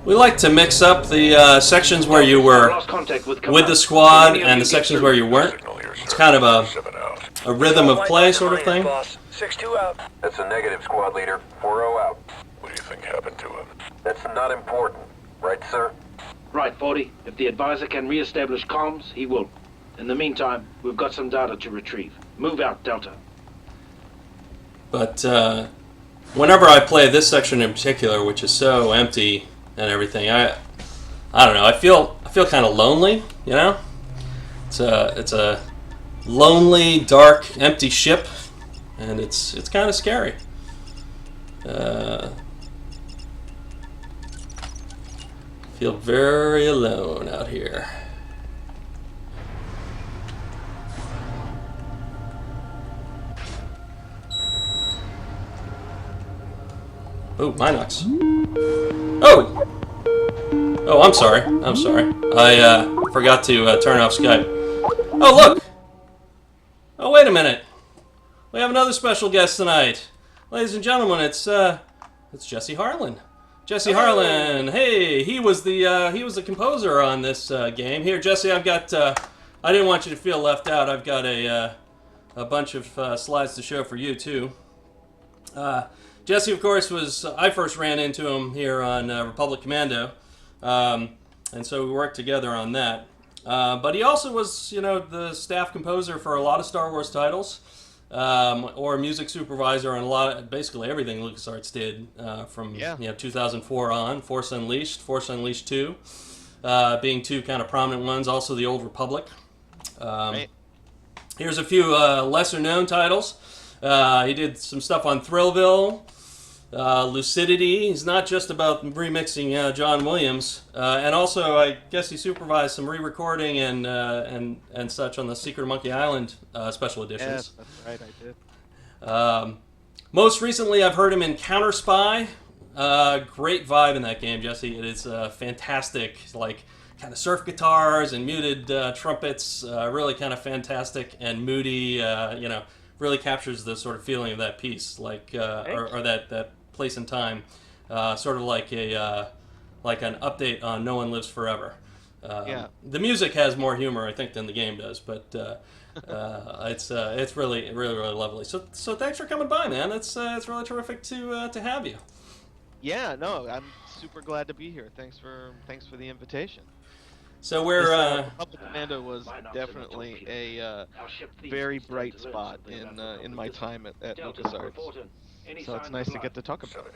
We like to mix up the sections where you were Lost contact with with the squad and the sections where you weren't. It's kind of a rhythm of play sort of thing. Boss. 6-2 out. That's a negative, squad leader. 4-0 out. What do you think happened to him? That's not important. Right, sir? Right, 40. If the advisor can re-establish comms, he will. In the meantime, we've got some data to retrieve. Move out, Delta. But whenever I play this section in particular, which is so empty and everything, I don't know. I feel kind of lonely, you know. It's a lonely, dark, empty ship, and it's kind of scary. Feel very alone out here. Oh, Minox. Oh! Oh, I'm sorry. I'm sorry. I forgot to turn off Skype. Oh, look! Oh, wait a minute. We have another special guest tonight. Ladies and gentlemen, it's Jesse Harlin. Jesse Harlin. Hey, he was the composer on this game. Here, Jesse, I've got. I didn't want you to feel left out. I've got a bunch of slides to show for you too. Jesse, of course, I first ran into him here on Republic Commando, and so we worked together on that. But he also was, the staff composer for a lot of Star Wars titles, or music supervisor on basically everything LucasArts did from 2004 on. Force Unleashed 2, being 2 kind of prominent ones. Also, the Old Republic. Right. Here's a few lesser-known titles. He did some stuff on Thrillville, Lucidity. He's not just about remixing John Williams, and also I guess he supervised some re-recording and such on the Secret of Monkey Island special editions. Yes, that's right, I did. Most recently, I've heard him in Counter Spy. Great vibe in that game, Jesse. It is fantastic, like kind of surf guitars and muted trumpets. Really kind of fantastic and moody. Really captures the sort of feeling of that piece, like or that place and time, sort of like an update on No One Lives Forever. The music has more humor, I think, than the game does, but it's really lovely. So thanks for coming by, man. It's really terrific to have you. Yeah, no, I'm super glad to be here. Thanks for the invitation. So we're Republic Commando was definitely a very bright spot in my time at LucasArts. So it's nice to get to talk about it.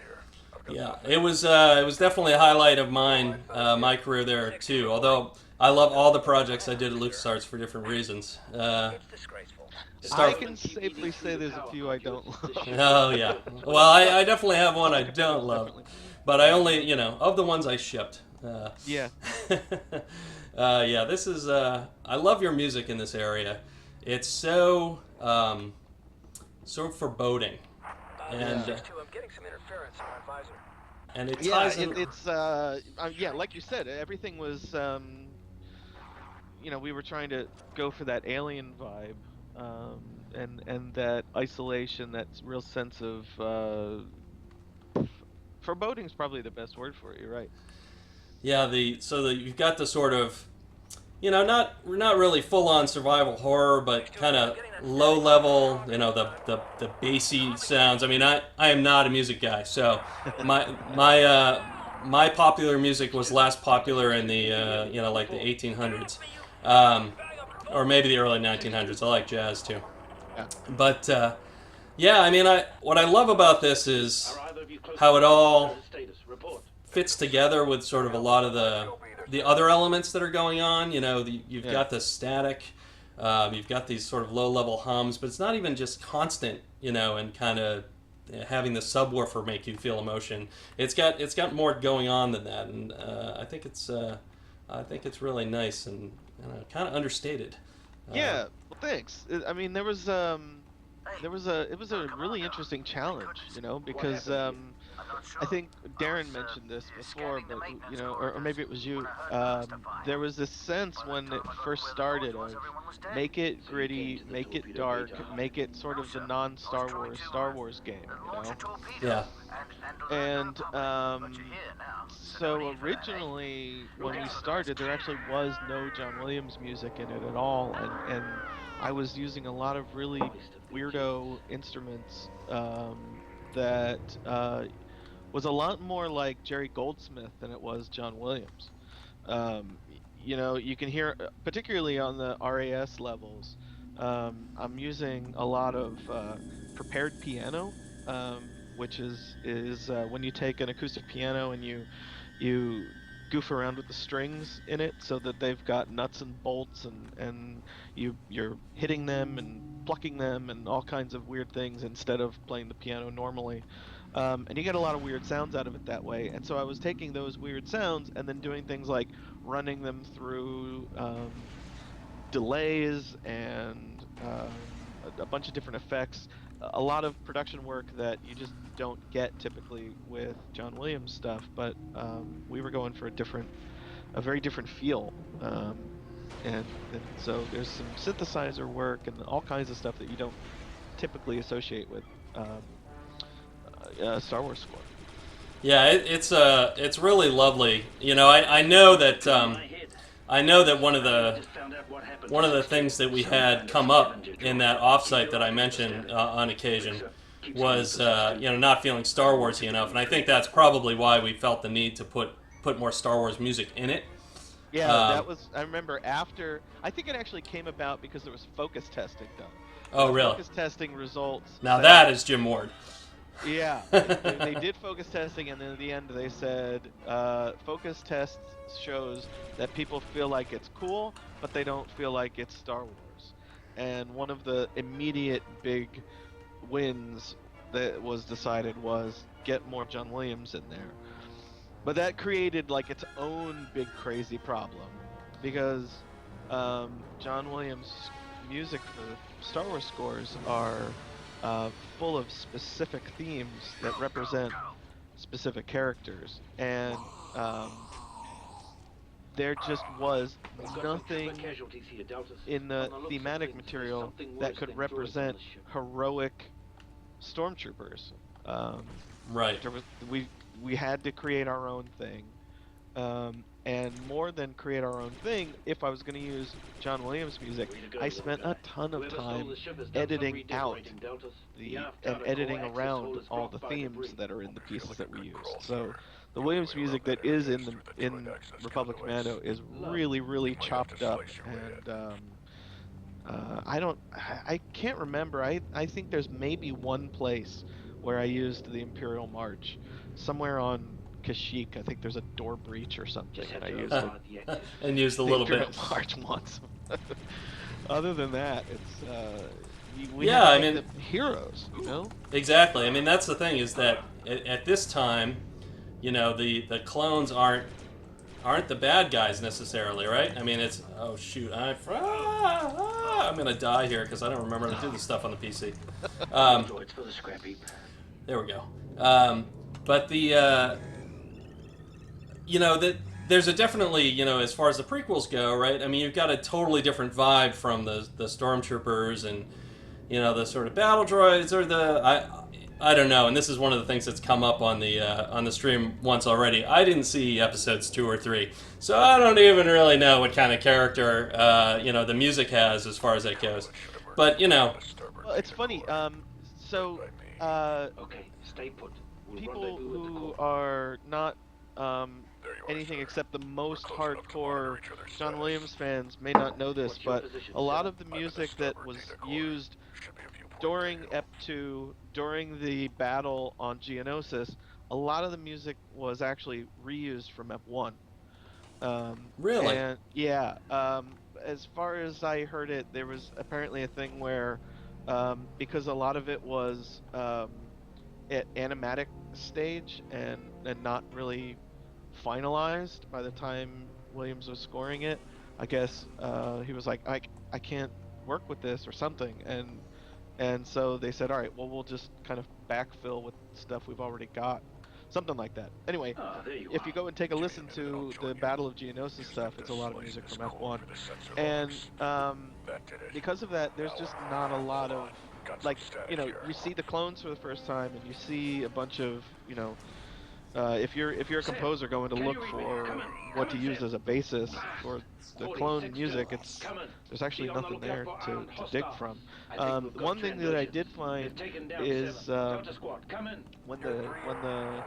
Yeah, it was definitely a highlight of my career there too. Although I love all the projects I did at LucasArts for different reasons. I can safely say there's a few I don't love. Oh yeah, well I definitely have one I don't love, but I only of the ones I shipped. Yeah. This is I love your music in this area. It's so foreboding, and I'm getting some interference in my visor. and it ties in. It's like you said, everything was we were trying to go for that alien vibe, and that isolation, that real sense of foreboding's probably the best word for it. You're right. Yeah, you've got the sort of, not really full-on survival horror, but kind of low level, the bassy sounds. I mean, I am not a music guy, so my popular music was less popular in the like the 1800s, or maybe the early 1900s. I like jazz too, but I mean, what I love about this is how it all fits together with sort of a lot of the other elements that are going on. You've got the static, you've got these sort of low-level hums, but it's not even just constant, and kind of having the subwoofer make you feel emotion. It's got more going on than that, and I think it's I think it's really nice and kind of understated. Yeah, well, thanks. I mean, it was a really interesting challenge, you know, because I think Darren mentioned this before, but you know, or maybe it was you. There was this sense when it first started of make it gritty, make it dark, make it sort of the non-Star Wars game, you know. Yeah. And so originally when we started, there actually was no John Williams music in it at all, and I was using a lot of really weirdo instruments that was a lot more like Jerry Goldsmith than it was John Williams. You know, you can hear, particularly on the RAS levels, I'm using a lot of prepared piano, which is when you take an acoustic piano and you goof around with the strings in it so that they've got nuts and bolts, and you're hitting them and plucking them and all kinds of weird things instead of playing the piano normally. And you get a lot of weird sounds out of it that way. And so I was taking those weird sounds and then doing things like running them through delays and a bunch of different effects. A lot of production work that you just don't get typically with John Williams stuff, but we were going for a very different feel. And so there's some synthesizer work and all kinds of stuff that you don't typically associate with Star Wars score. Yeah, it's really lovely. You know, I know that one of the things that we had come up in that offsite that I mentioned on occasion was not feeling Star Warsy enough, and I think that's probably why we felt the need to put more Star Wars music in it. Yeah, that was. I remember after. I think it actually came about because there was focus testing done. Oh, really? Focus testing results. Now that is Jim Ward. Yeah, they did focus testing, and then at the end they said focus tests shows that people feel like it's cool, but they don't feel like it's Star Wars. And one of the immediate big wins that was decided was get more John Williams in there. But that created like its own big crazy problem, because John Williams' music for Star Wars scores are full of specific themes that represent specific characters, and there just was nothing in the thematic material that could represent heroic stormtroopers. Right. We had to create our own thing, and more than create our own thing, if I was going to use John Williams music, I spent a ton of time editing out and editing around all the themes that are in the pieces that we use. So the Williams music that is in Republic Commando is really, really chopped up, and I can't remember. I think there's maybe one place where I used the Imperial March, somewhere on Kashyyyk. I think there's a door breach or something, and I used it. And used a little bit. March once. Other than that, it's we yeah, have I mean, heroes, you know. Exactly. I mean, that's the thing, is that at this time, you know, the clones aren't the bad guys necessarily, right? I mean, it's I'm gonna die here because I don't remember how to do this stuff on the PC. There we go. But the there's a definitely, as far as the prequels go, right? I mean, you've got a totally different vibe from the stormtroopers and the sort of battle droids, or I don't know. And this is one of the things that's come up on the stream once already. I didn't see episodes 2 or 3, so I don't even really know what kind of character the music has as far as that goes. But well, it's funny. Okay, stay put. People who are not anything except the most hardcore John Williams fans may not know this, but a lot of the music that was used during Ep2, during the battle on Geonosis, a lot of the music was actually reused from Ep1. Really? And, yeah. As far as I heard it, there was apparently a thing where, because a lot of it was at animatic stage and not really finalized by the time Williams was scoring it, I guess he was like, I can't work with this or something, and so they said, all right, well, we'll just kind of backfill with stuff we've already got, something like that. Anyway, There you if are. you go and take a listen to the Battle of Geonosis stuff, it's a lot of music from F1, and because of that, there's just not a lot of, like, you know, you see the clones for the first time, and you see a bunch of, you know, if you're a composer going to look for what to use as a basis for the clone music, there's actually nothing there to dig from. One thing that I did find is when the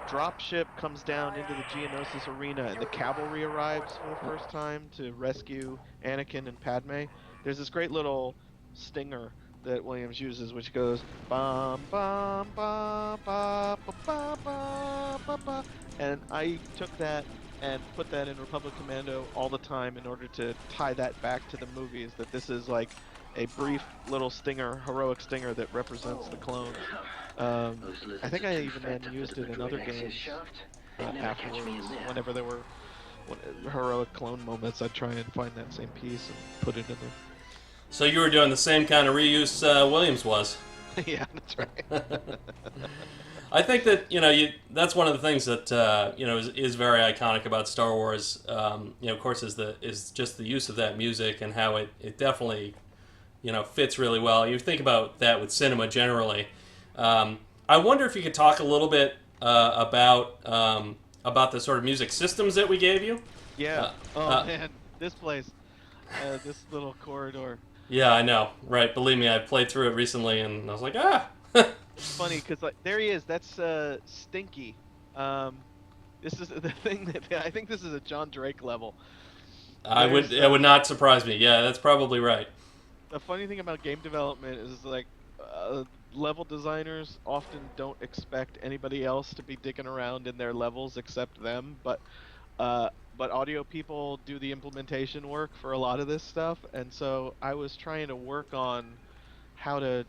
dropship comes down into the Geonosis arena and the cavalry arrives for the first time to rescue Anakin and Padme, there's this great little stinger that Williams uses, which goes bum bum bum ba ba ba ba ba ba, and I took that and put that in Republic Commando all the time in order to tie that back to the movies. That this is like a brief little stinger, heroic stinger that represents the clones. I think I even then used it in other games afterwards. Whenever there were heroic clone moments, I'd try and find that same piece and put it in there. So you were doing the same kind of reuse Williams was. Yeah, that's right. I think that that's one of the things that is very iconic about Star Wars. Of course, is just the use of that music and how it definitely fits really well. You think about that with cinema generally. I wonder if you could talk a little bit about the sort of music systems that we gave you. Yeah. Man, this place, this little corridor. Yeah, I know. Right. Believe me, I played through it recently, and I was like, ah. It's funny because like there he is. That's Stinky. This is the thing that I think this is a John Drake level. It would not surprise me. Yeah, that's probably right. The funny thing about game development is like level designers often don't expect anybody else to be digging around in their levels except them, but audio people do the implementation work for a lot of this stuff, and so I was trying to work on how to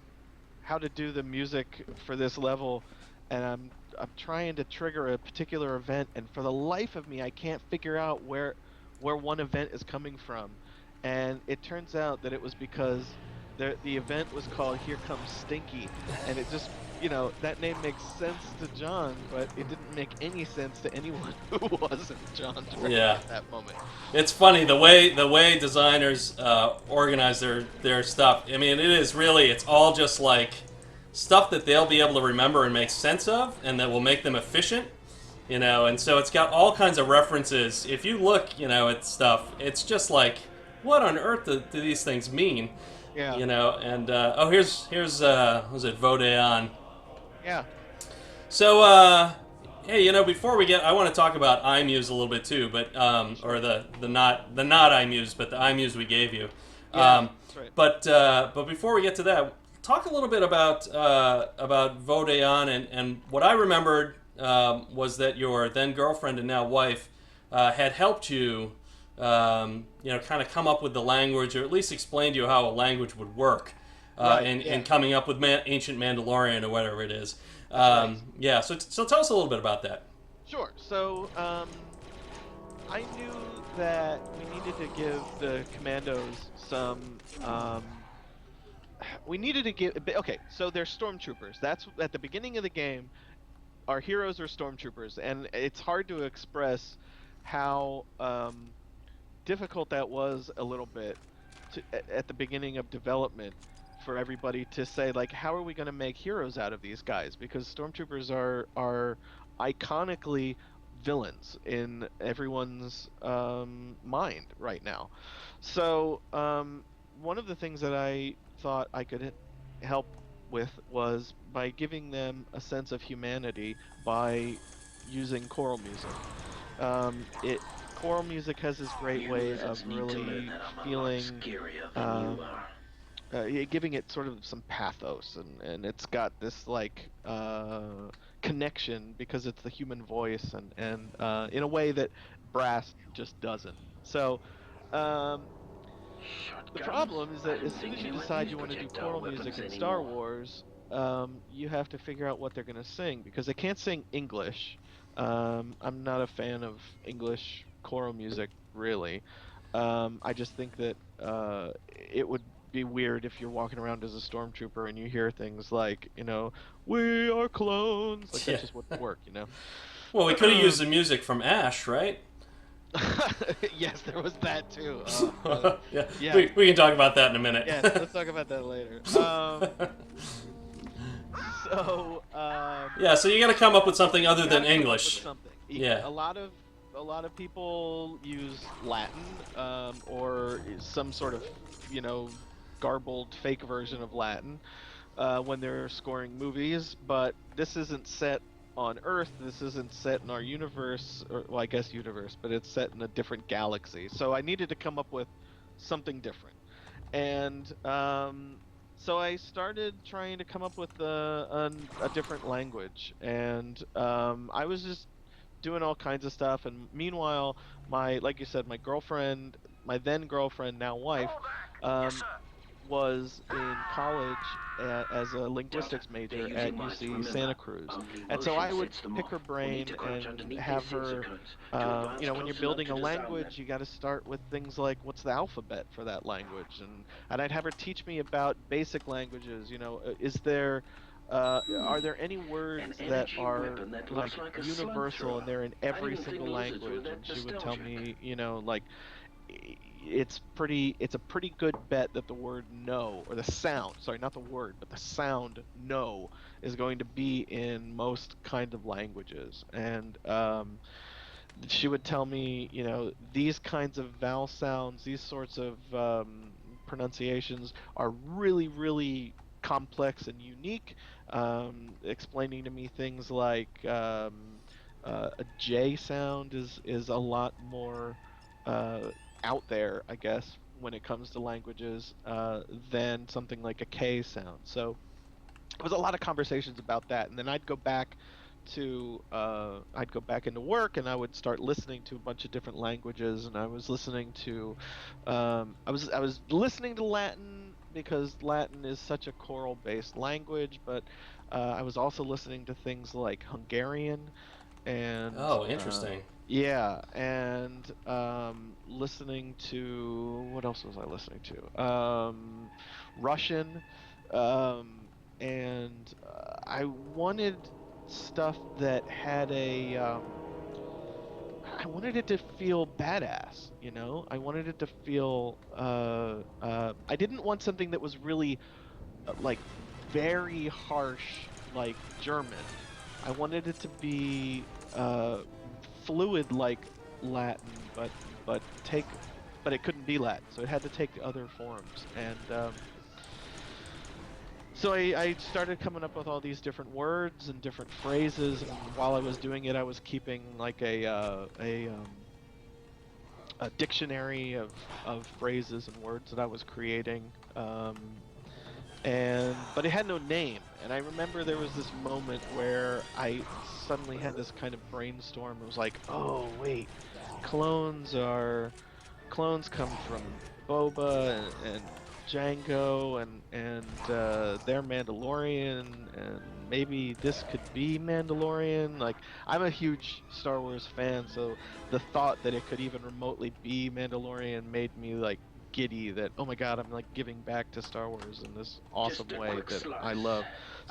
do the music for this level, and I'm trying to trigger a particular event, and for the life of me I can't figure out where one event is coming from, and it turns out that it was because the event was called Here Comes Stinky, and it just, that name makes sense to John, but it didn't make any sense to anyone who wasn't John Drake at that moment. It's funny the way designers organize their stuff. I mean, it's all just like stuff that they'll be able to remember and make sense of, and that will make them efficient. And so it's got all kinds of references. If you look, at stuff, it's just like, what on earth do these things mean? Yeah. And here's was it Vodeon? Yeah. So hey, before we I want to talk about iMuse a little bit too, but or the not iMuse, but the iMuse we gave you. Yeah, that's right. But before we get to that, talk a little bit about Vodeon, and what I remembered was that your then girlfriend and now wife had helped you. Kind of come up with the language, or at least explain to you how a language would work in coming up with Ancient Mandalorian or whatever it is. Right. Yeah, so tell us a little bit about that. Sure. So I knew that we needed to give the commandos some. We needed to give. Okay, so they're stormtroopers. That's at the beginning of the game. Our heroes are stormtroopers, and it's hard to express how difficult that was a little bit at the beginning of development for everybody to say, like, how are we going to make heroes out of these guys, because stormtroopers are iconically villains in everyone's mind right now. So one of the things that I thought I could help with was by giving them a sense of humanity by using choral music. Choral music has this great way of really feeling, giving it sort of some pathos, and it's got this like connection because it's the human voice, and in a way that brass just doesn't. So the problem is that as soon as you decide you want to do choral music in Star Wars, you have to figure out what they're going to sing, because they can't sing English. I'm not a fan of English choral music, really. I just think that it would be weird if you're walking around as a stormtrooper and you hear things like, "We are clones." Like that Yeah. just wouldn't work, Well, we could have used the music from Ash, right? Yes, there was that too. Yeah, Yeah. we can talk about that in a minute. Yes, let's talk about that later. So Yeah, so you got to come up with something other you than gotta come up with English. something. Yeah. A lot of people use Latin, or some sort of, garbled fake version of Latin when they're scoring movies. But this isn't set on Earth. This isn't set in our universe, or well, I guess universe, but it's set in a different galaxy. So I needed to come up with something different, and so I started trying to come up with a different language, and I was just doing all kinds of stuff. And meanwhile, like you said, my girlfriend, my then girlfriend, now wife, was in college as a linguistics major at UC Santa Cruz, and so I would pick her brain and have her, when you're building a language, you got to start with things like what's the alphabet for that language, and I'd have her teach me about basic languages. Are there any words that are like universal and they're in every single language? And she would tell me, it's a pretty good bet that the word no, or the sound, sorry, not the word, but the sound no, is going to be in most kind of languages. And she would tell me, these kinds of vowel sounds, these sorts of pronunciations are really, really complex and unique, explaining to me things like a J sound is a lot more out there, I guess, when it comes to languages, than something like a K sound. So it was a lot of conversations about that, and then I'd go back into work, and I would start listening to a bunch of different languages. And I was listening to I was listening to Latin because Latin is such a choral based language, but I was also listening to things like Hungarian and Oh, interesting. yeah, and listening to, what else was I listening to? Russian, and I wanted stuff that had I wanted it to feel badass, I wanted it to feel. I didn't want something that was really like very harsh, like German. I wanted it to be fluid like Latin, but take, but it couldn't be Latin, so it had to take other forms. And so I started coming up with all these different words and different phrases, and while I was doing it, I was keeping like a dictionary of phrases and words that I was creating. But it had no name. And I remember there was this moment where I suddenly had this kind of brainstorm. It was like, oh wait, clones come from Boba and Django, and they're Mandalorian, and maybe this could be Mandalorian. Like, I'm a huge Star Wars fan, so the thought that it could even remotely be Mandalorian made me like giddy, that, oh my god, I'm like giving back to Star Wars in this awesome way that I love.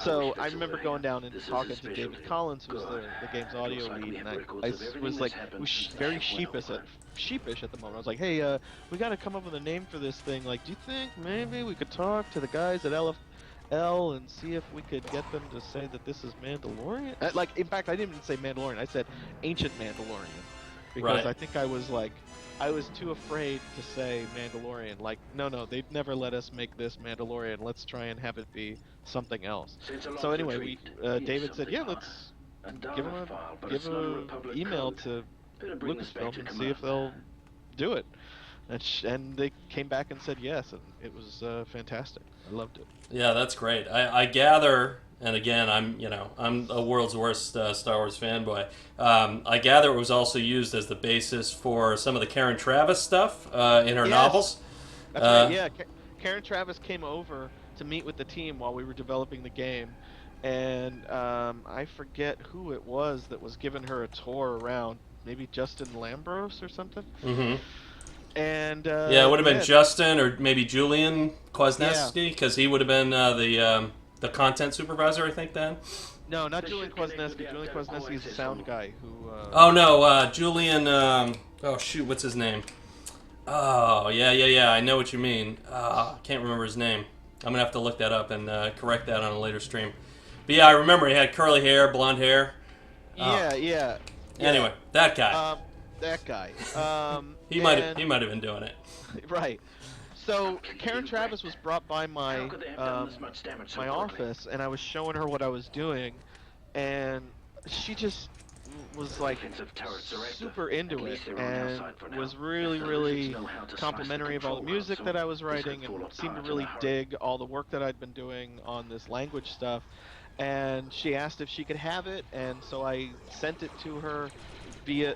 So I remember going down and talking to David Collins, who was the game's audio lead, and I was like, very sheepish at the moment. I was like, hey, we got to come up with a name for this thing. Like, do you think maybe we could talk to the guys at LFL and see if we could get them to say that this is Mandalorian? Like, in fact, I didn't even say Mandalorian. I said Ancient Mandalorian, because Right. I think I was too afraid to say Mandalorian. Like, no, they'd never let us make this Mandalorian. Let's try and have it be something else. So anyway, David said, yeah, let's give him an email to Lucasfilm and see if they'll do it. And they came back and said yes, and it was fantastic. I loved it. Yeah, that's great. I gather, and again, I'm a world's worst Star Wars fanboy. I gather it was also used as the basis for some of the Karen Traviss stuff in her Yes. novels. That's right. Yeah, Karen Traviss came over to meet with the team while we were developing the game, and I forget who it was that was giving her a tour around, maybe Justin Lambros or something. Mm-hmm. And Yeah, it would have been Justin or maybe Julian Yeah. Kwasniewski, because he would have been the content supervisor, I think, then. No, not Julian Kwasniewski. Julian Kwasniewski is the sound guy who. Oh no, Julian. Oh shoot, what's his name? Oh yeah. I know what you mean. I can't remember his name. I'm gonna have to look that up and correct that on a later stream. But yeah, I remember he had curly hair, blonde hair. Yeah. Anyway, that guy. That guy. He might have been doing it. Right. So Karen Travis was brought by my my office, and I was showing her what I was doing, and she just was like super into it and was really complimentary of all the music that I was writing, and seemed to really dig all the work that I'd been doing on this language stuff. And she asked if she could have it, and so I sent it to her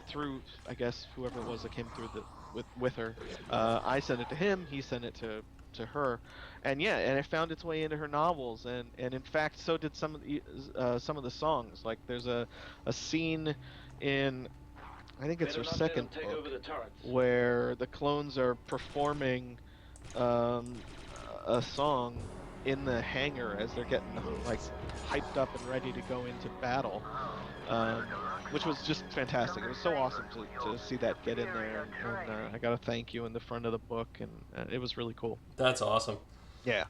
through, I guess, whoever it was that came through with her. I sent it to him, he sent it to her, and yeah, and it found its way into her novels, and in fact, so did some of the songs. Like there's a scene in, I think it's her second book, where the clones are performing a song in the hangar as they're getting like hyped up and ready to go into battle, which was just fantastic. It was so awesome to see that get in there, and I got a thank you in the front of the book, and it was really cool. That's awesome. Yeah.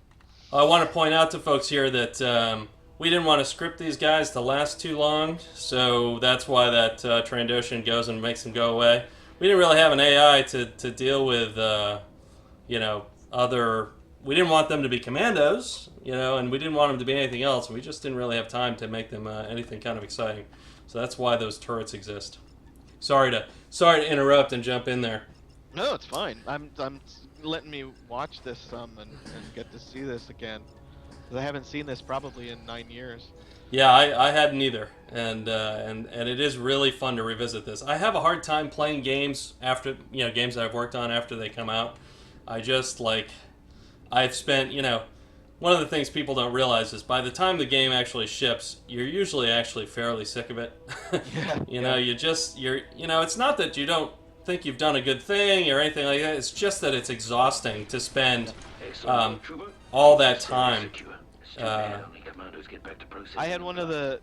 I want to point out to folks here that we didn't want to script these guys to last too long, so that's why that Trandoshan goes and makes them go away. We didn't really have an AI to deal with, other. We didn't want them to be commandos, and we didn't want them to be anything else. We just didn't really have time to make them anything kind of exciting. So that's why those turrets exist. Sorry to interrupt and jump in there. No, it's fine. I'm letting me watch this some and get to see this again, because I haven't seen this probably in 9 years. Yeah, I hadn't either, and it is really fun to revisit this. I have a hard time playing games after games that I've worked on after they come out. I've spent, one of the things people don't realize is by the time the game actually ships, you're usually actually fairly sick of it. It's not that you don't think you've done a good thing or anything like that. It's just that it's exhausting to spend all that time. I had one of the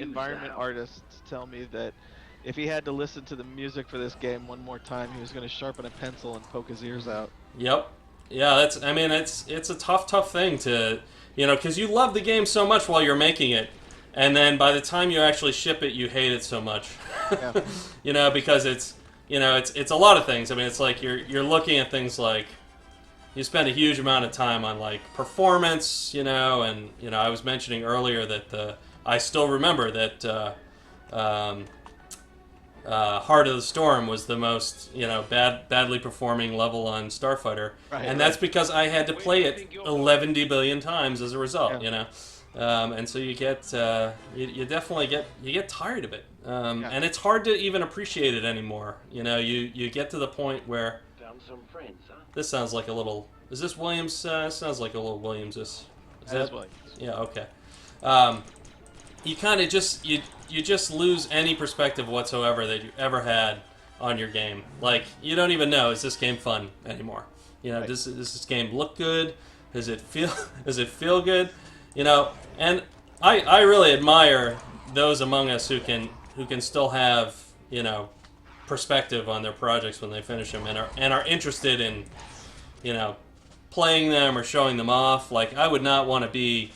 environment artists tell me that if he had to listen to the music for this game one more time, he was going to sharpen a pencil and poke his ears out. Yep. Yeah, it's a tough thing to, because you love the game so much while you're making it, and then by the time you actually ship it, you hate it so much. Yeah. Because it's a lot of things. I mean, it's like you're looking at things like you spend a huge amount of time on like performance, and I was mentioning earlier that I still remember that Heart of the Storm was the most badly performing level on Starfighter, and that's because I had to play it 11 billion times as a result. And so you get you definitely get tired of it, and it's hard to even appreciate it anymore. You get to the point where this sounds like a little. Is this Williams? Sounds like a little Williams. Is that Williams? Yeah. Okay. You kind of just you just lose any perspective whatsoever that you ever had on your game. Like you don't even know, is this game fun anymore? Does this game look good? Does it feel good? And I really admire those among us who can still have perspective on their projects when they finish them and are interested in playing them or showing them off. Like I would not want to be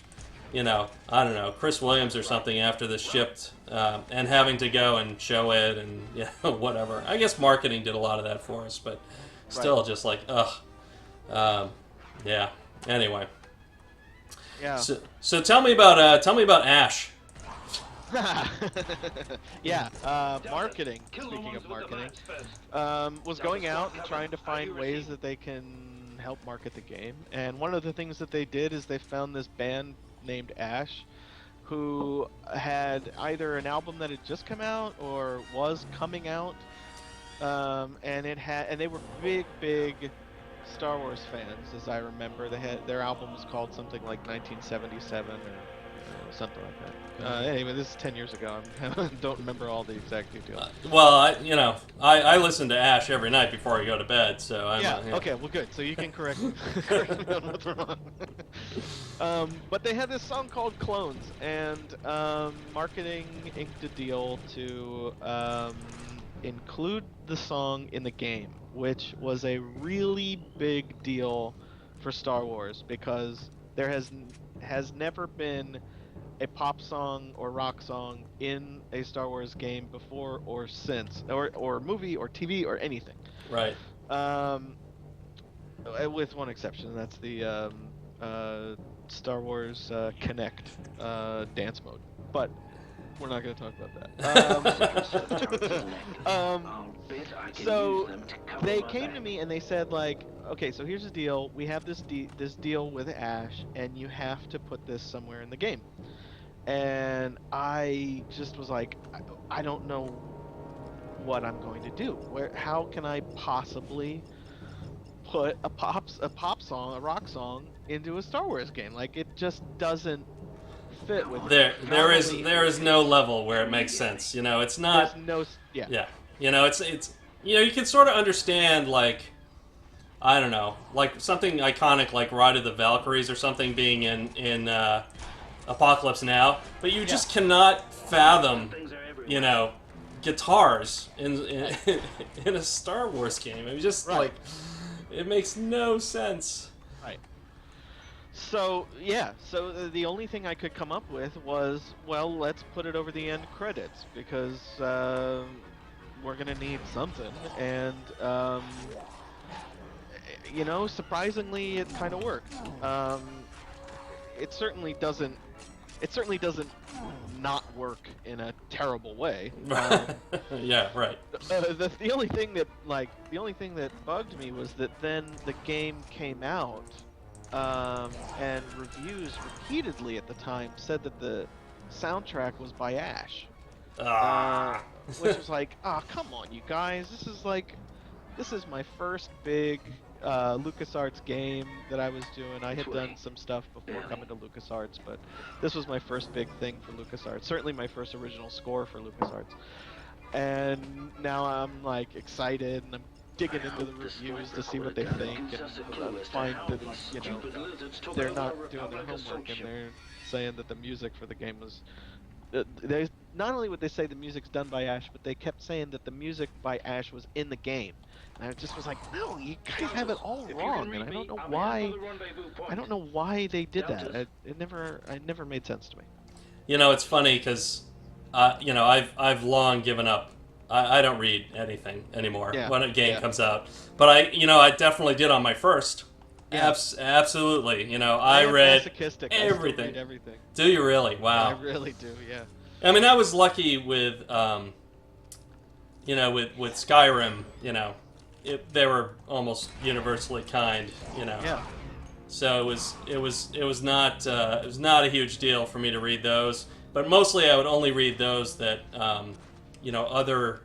I don't know, Chris Williams or something after this shipped and having to go and show it and whatever. I guess marketing did a lot of that for us, but still just like ugh. Yeah. Anyway. Yeah. So tell me about Ash. Yeah. Marketing. Speaking of marketing, was going out and trying to find ways that they can help market the game. And one of the things that they did is they found this band named Ash, who had either an album that had just come out or was coming out, and they were big Star Wars fans, as I remember. Their album was called something like 1977 or something like that. Anyway, this is 10 years ago. I don't remember all the exact details. Well, I listen to Ash every night before I go to bed, so I'm Yeah. Okay. Well, good. So you can correct me on what's wrong. But they had this song called "Clones," and marketing inked a deal to include the song in the game, which was a really big deal for Star Wars because there has never been a pop song or rock song in a Star Wars game before or since, or movie or TV or anything. Right. With one exception, that's the Star Wars Connect dance mode. But we're not going to talk about that. So they came to me and they said, like, okay, so here's the deal. We have this deal with Ash, and you have to put this somewhere in the game. And I just was like, I don't know what I'm going to do. How can I possibly put a pop song, a rock song, into a Star Wars game? Like, it just doesn't fit with there is no level where it makes sense. You know, it's not. There's no. Yeah. Yeah. You know, it's you can sort of understand, like, I don't know, like something iconic like Ride of the Valkyries or something being in Apocalypse Now, but you just cannot fathom, you know, guitars in a Star Wars game. It was just like, it makes no sense. Right. So yeah, so the only thing I could come up with was, well, let's put it over the end credits because we're gonna need something, and you know, surprisingly, it kind of worked. It certainly doesn't not work in a terrible way. Yeah, right. The only thing that bugged me was that then the game came out, and reviews repeatedly at the time said that the soundtrack was by Ash, which was like, come on, you guys, this is my first big LucasArts game that I was doing. I had done some stuff before coming to LucasArts, but this was my first big thing for LucasArts. Certainly my first original score for LucasArts. And now I'm like excited, and I'm digging into the reviews to see what they think, and find that, you know, they're not doing their homework, and they're saying that the music for the game was. Not only would they say the music's done by Ash, but they kept saying that the music by Ash was in the game. And I just was like, no, you guys have it all wrong, and I don't know why. I don't know why they did that. It never made sense to me. You know, it's funny because, you know, I've long given up. I don't read anything anymore when a game comes out. But I definitely did on my first. Yeah. Absolutely. You know, I read everything. I still read everything. Do you really? Wow. I really do. Yeah. I mean, I was lucky with, you know, with Skyrim. You know, they were almost universally kind. You know. Yeah. So it was not a huge deal for me to read those. But mostly, I would only read those that you know, other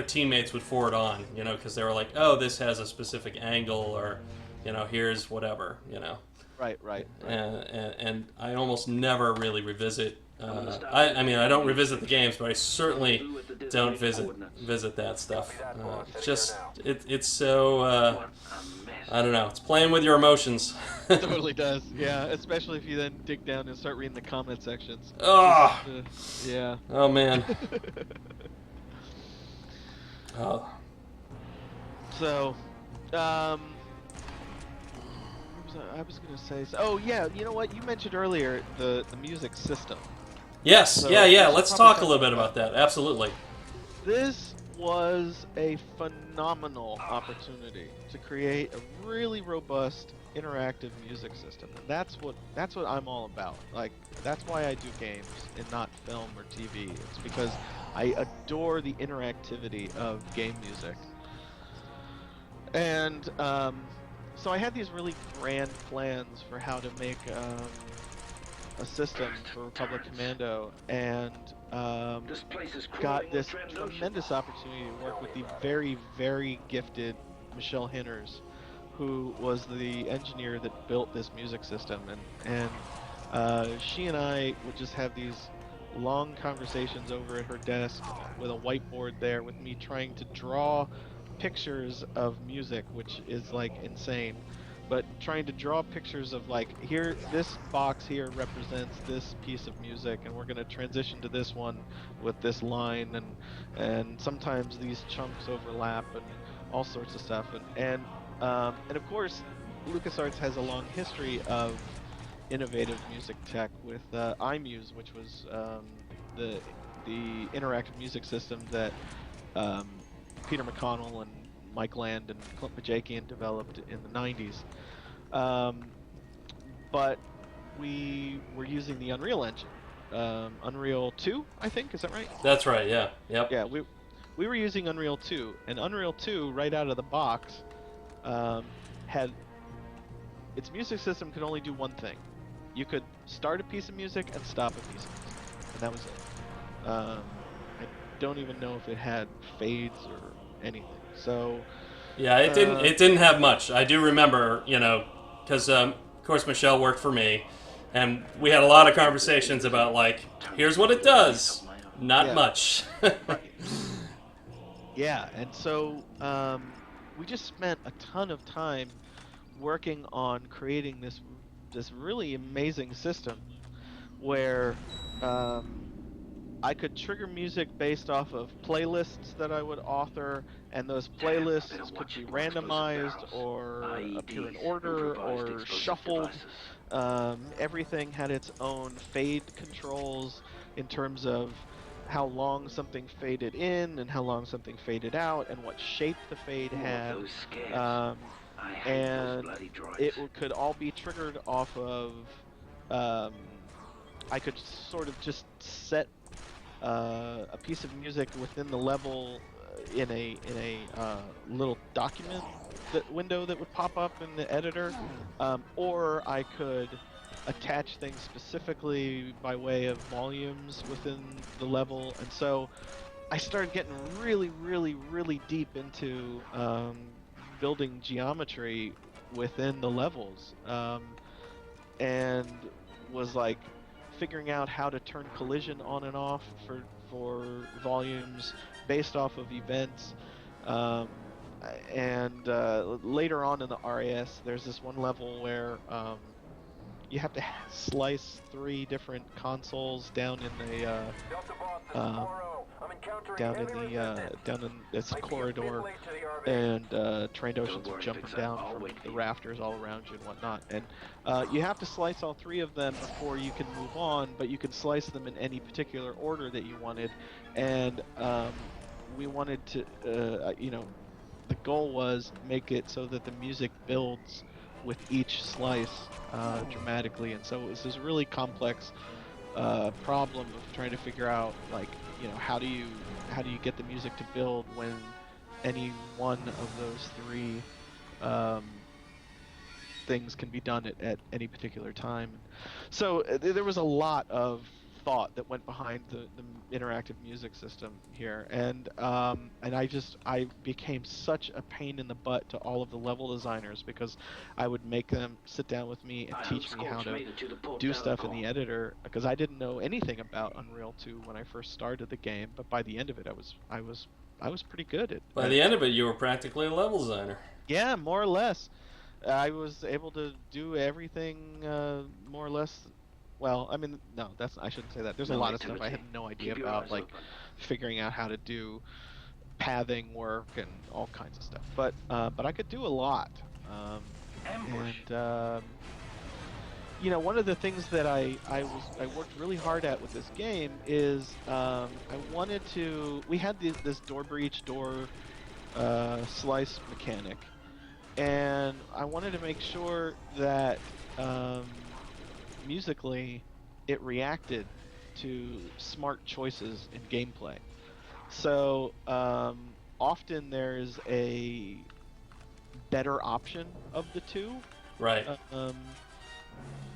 teammates would forward on. You know, because they were like, oh, this has a specific angle, or, you know, here's whatever. You know. Right. And I almost never really revisit. I mean, I don't revisit the games, but I certainly don't visit that stuff. It's so I don't know. It's playing with your emotions. It totally does. Yeah, especially if you then dig down and start reading the comment sections. Oh. Yeah. Oh man. Oh. So, I was gonna say. Oh yeah, you know what? You mentioned earlier the music system. Yes. So yeah. Let's talk a little bit about that. Absolutely. This was a phenomenal opportunity to create a really robust interactive music system, and that's what I'm all about. Like, that's why I do games and not film or TV. It's because I adore the interactivity of game music. And so I had these really grand plans for how to make a system for Republic Commando, and got this tremendous opportunity to work with the very, very gifted Michelle Hinners, who was the engineer that built this music system, and she and I would just have these long conversations over at her desk with a whiteboard there with me trying to draw pictures of music, which is like insane. But trying to draw pictures of like, here, this box here represents this piece of music, and we're going to transition to this one with this line, and sometimes these chunks overlap and all sorts of stuff. And of course, LucasArts has a long history of innovative music tech with iMuse, which was the interactive music system that Peter McConnell and Mike Land and Clint Majakian developed in the 90s. But we were using the Unreal Engine. Unreal 2, I think, is that right? That's right, yeah. Yep. Yeah, we were using Unreal 2, and Unreal 2, right out of the box, had its music system could only do one thing. You could start a piece of music and stop a piece of music, and that was it. I don't even know if it had fades or anything. So yeah, it didn't have much. I do remember, because of course Michelle worked for me, and we had a lot of conversations about like, here's what it does, not much. Yeah, and so we just spent a ton of time working on creating this really amazing system where I could trigger music based off of playlists that I would author, and those playlists could be randomized or appear in order or shuffled. Everything had its own fade controls in terms of how long something faded in and how long something faded out and what shape the fade had. And it could all be triggered off of I could sort of just set a piece of music within the level in a little document window that would pop up in the editor, or I could attach things specifically by way of volumes within the level. And so I started getting really deep into building geometry within the levels, and was like figuring out how to turn collision on and off for volumes based off of events. And later on in the RAS, there's this one level where you have to slice 3 different consoles down in the down in this corridor, and Trandoshans are jumping down from the rafters all around you and whatnot. And you have to slice all 3 of them before you can move on, but you can slice them in any particular order that you wanted. And we wanted to, the goal was make it so that the music builds with each slice dramatically. And so it was this really complex problem of trying to figure out, like, how do you get the music to build when any one of those 3 things can be done at any particular time. So there was a lot of thought that went behind the interactive music system here, and I became such a pain in the butt to all of the level designers, because I would make them sit down with me and teach me how to do stuff in the editor, because I didn't know anything about Unreal 2 when I first started the game. But by the end of it, I was pretty good at. By the end of it, you were practically a level designer. Yeah, more or less. I was able to do everything more or less. Well, I mean, no, I shouldn't say that. There's a lot of stuff I had no idea about, like figuring out how to do pathing work and all kinds of stuff. But I could do a lot. One of the things that I worked really hard at with this game is I wanted to. We had this door breach, door slice mechanic, and I wanted to make sure that musically it reacted to smart choices in gameplay. So often there's a better option of the 2. Right.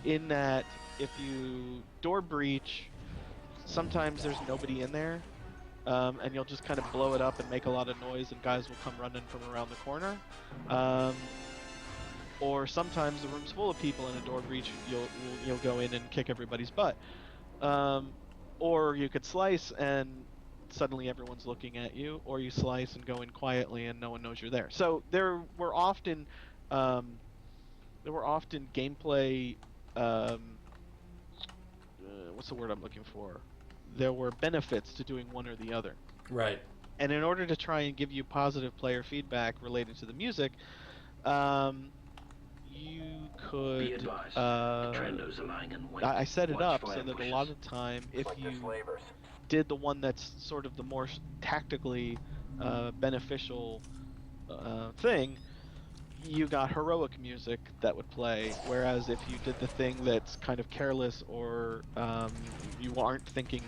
In that, if you door breach, sometimes there's nobody in there, and you'll just kind of blow it up and make a lot of noise, and guys will come running from around the corner. or sometimes the room's full of people and a door breach, you'll go in and kick everybody's butt. Or you could slice and suddenly everyone's looking at you, or you slice and go in quietly and no one knows you're there. So there were often gameplay. What's the word I'm looking for? There were benefits to doing one or the other. Right. And in order to try and give you positive player feedback related to the music, you could. Be advised, Trendos are lying in wait. I set it Watch up for so that a ambushes. lot of the time, if Like the you slavers. did the one that's sort of the more tactically beneficial thing, you got heroic music that would play, whereas if you did the thing that's kind of careless or you aren't thinking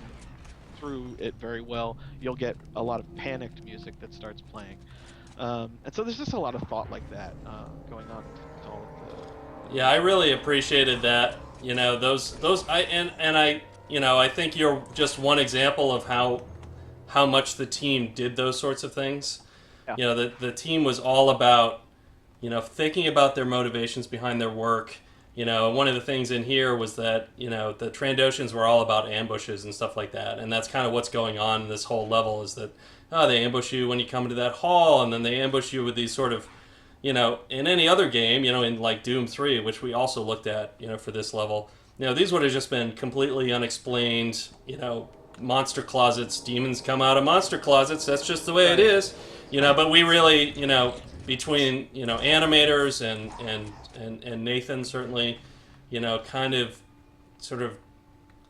through it very well, you'll get a lot of panicked music that starts playing. And so there's just a lot of thought like that going on to all of the... Yeah, I really appreciated that. You know, I think you're just one example of how much the team did those sorts of things. Yeah. You know, the team was all about, you know, thinking about their motivations behind their work. You know, one of the things in here was that, you know, the Trandoshans were all about ambushes and stuff like that. And that's kind of what's going on in this whole level, is that, they ambush you when you come into that hall, and then they ambush you with these sort of, you know, in any other game, you know, in like Doom 3, which we also looked at, you know, for this level, you know, these would have just been completely unexplained, you know, monster closets, demons come out of monster closets, that's just the way it is, you know, but we really, you know, between, you know, animators and Nathan certainly, you know, kind of sort of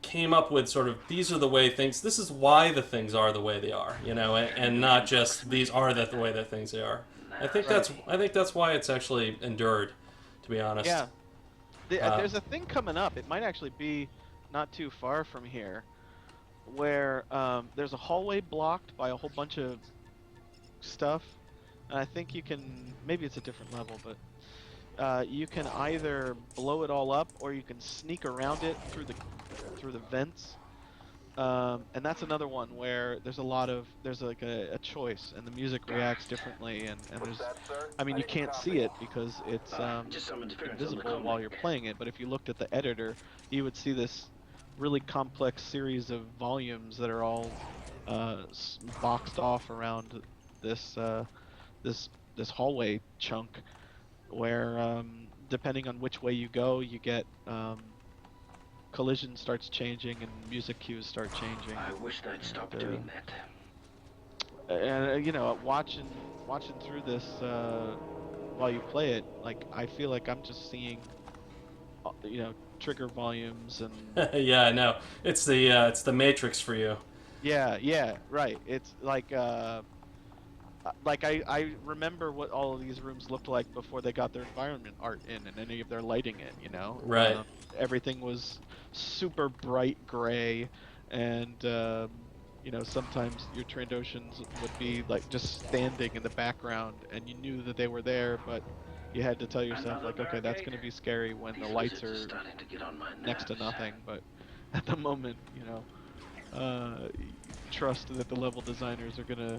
came up with sort of, these are the way things, this is why the things are the way they are, you know, and not just these are the way that things are. I think that's why it's actually endured, to be honest. Yeah. There's a thing coming up. It might actually be not too far from here, where there's a hallway blocked by a whole bunch of stuff. And I think you can, maybe it's a different level, but you can either blow it all up or you can sneak around it through the vents. And that's another one where there's like a choice, and the music reacts differently, and there's, I mean, you can't see it because it's Just some interference on the invisible comm while link. you're playing it, but if you looked at the editor, you would see this really complex series of volumes that are all boxed off around this this hallway chunk, where depending on which way you go, you get collision starts changing and music cues start changing. I wish they'd stop doing that. And you know, watching through this while you play it, like, I feel like I'm just seeing, you know, trigger volumes and Yeah, I know. It's the Matrix for you. yeah, right. It's like I remember what all of these rooms looked like before they got their environment art in and any of their lighting in, you know? Right. Everything was super bright gray, and you know, sometimes your Trandoshans would be like just standing in the background and you knew that they were there, but you had to tell yourself, like, okay, that's going to be scary when the lights are starting to get on my next to nerves. nothing, but at the moment, you know, trust that the level designers are gonna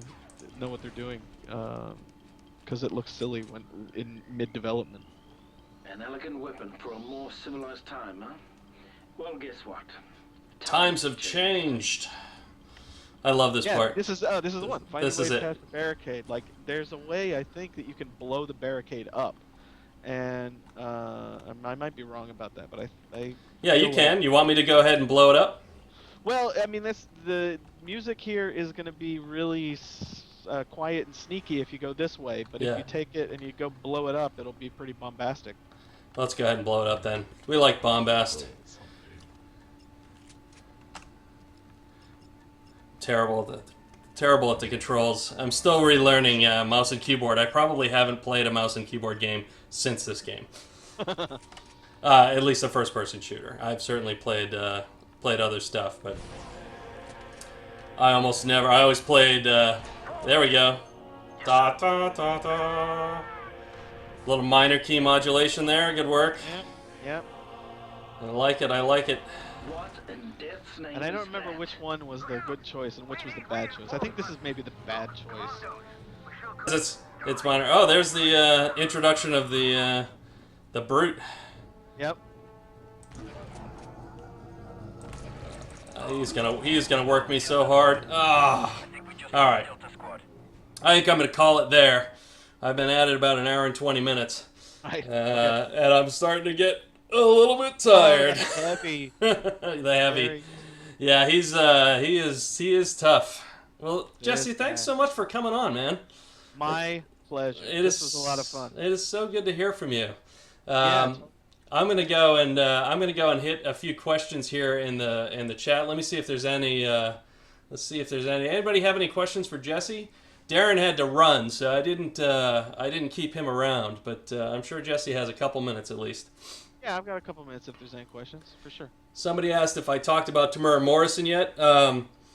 know what they're doing, because it looks silly when in mid-development. An elegant weapon for a more civilized time, huh? Well, guess what? Times have changed. I love this Yeah, part. this is the one. Find This a way is it. past the barricade. Like, there's a way, I think, that you can blow the barricade up, and I might be wrong about that, but I Yeah, you feel can. like- You want me to go ahead and blow it up? Well, I mean, the music here is going to be really quiet and sneaky if you go this way, but Yeah. if you take it and you go blow it up, it'll be pretty bombastic. Let's go ahead and blow it up then. We like bombast. Terrible at the controls. I'm still relearning mouse and keyboard. I probably haven't played a mouse and keyboard game since this game. At least a first-person shooter. I've certainly played other stuff, but I almost never. I always played. There we go. Da da da da. Little minor key modulation there. Good work. Yep. I like it. I like it. What in death's name And I don't is remember that? which one was the good choice and which was the bad choice. I think this is maybe the bad choice. It's minor. Oh, there's the introduction of The brute. Yep. He's gonna work me so hard. Ah. I think we just All right. Delta Squad. I think I'm gonna call it there. I've been at it about an hour and 20 minutes, Right. and I'm starting to get a little bit tired. Heavy. The heavy. Very- Yeah, he is tough. Well, Jesse, Yes, thanks man. so much for coming on, man. My pleasure. This was a lot of fun. It is so good to hear from you. Yeah. I'm gonna go and hit a few questions here in the chat. Let me see if there's any. Let's see if there's any. Anybody have any questions for Jesse? Darren had to run, so I didn't keep him around. But I'm sure Jesse has a couple minutes at least. Yeah, I've got a couple minutes if there's any questions, for sure. Somebody asked if I talked about Tamura Morrison yet.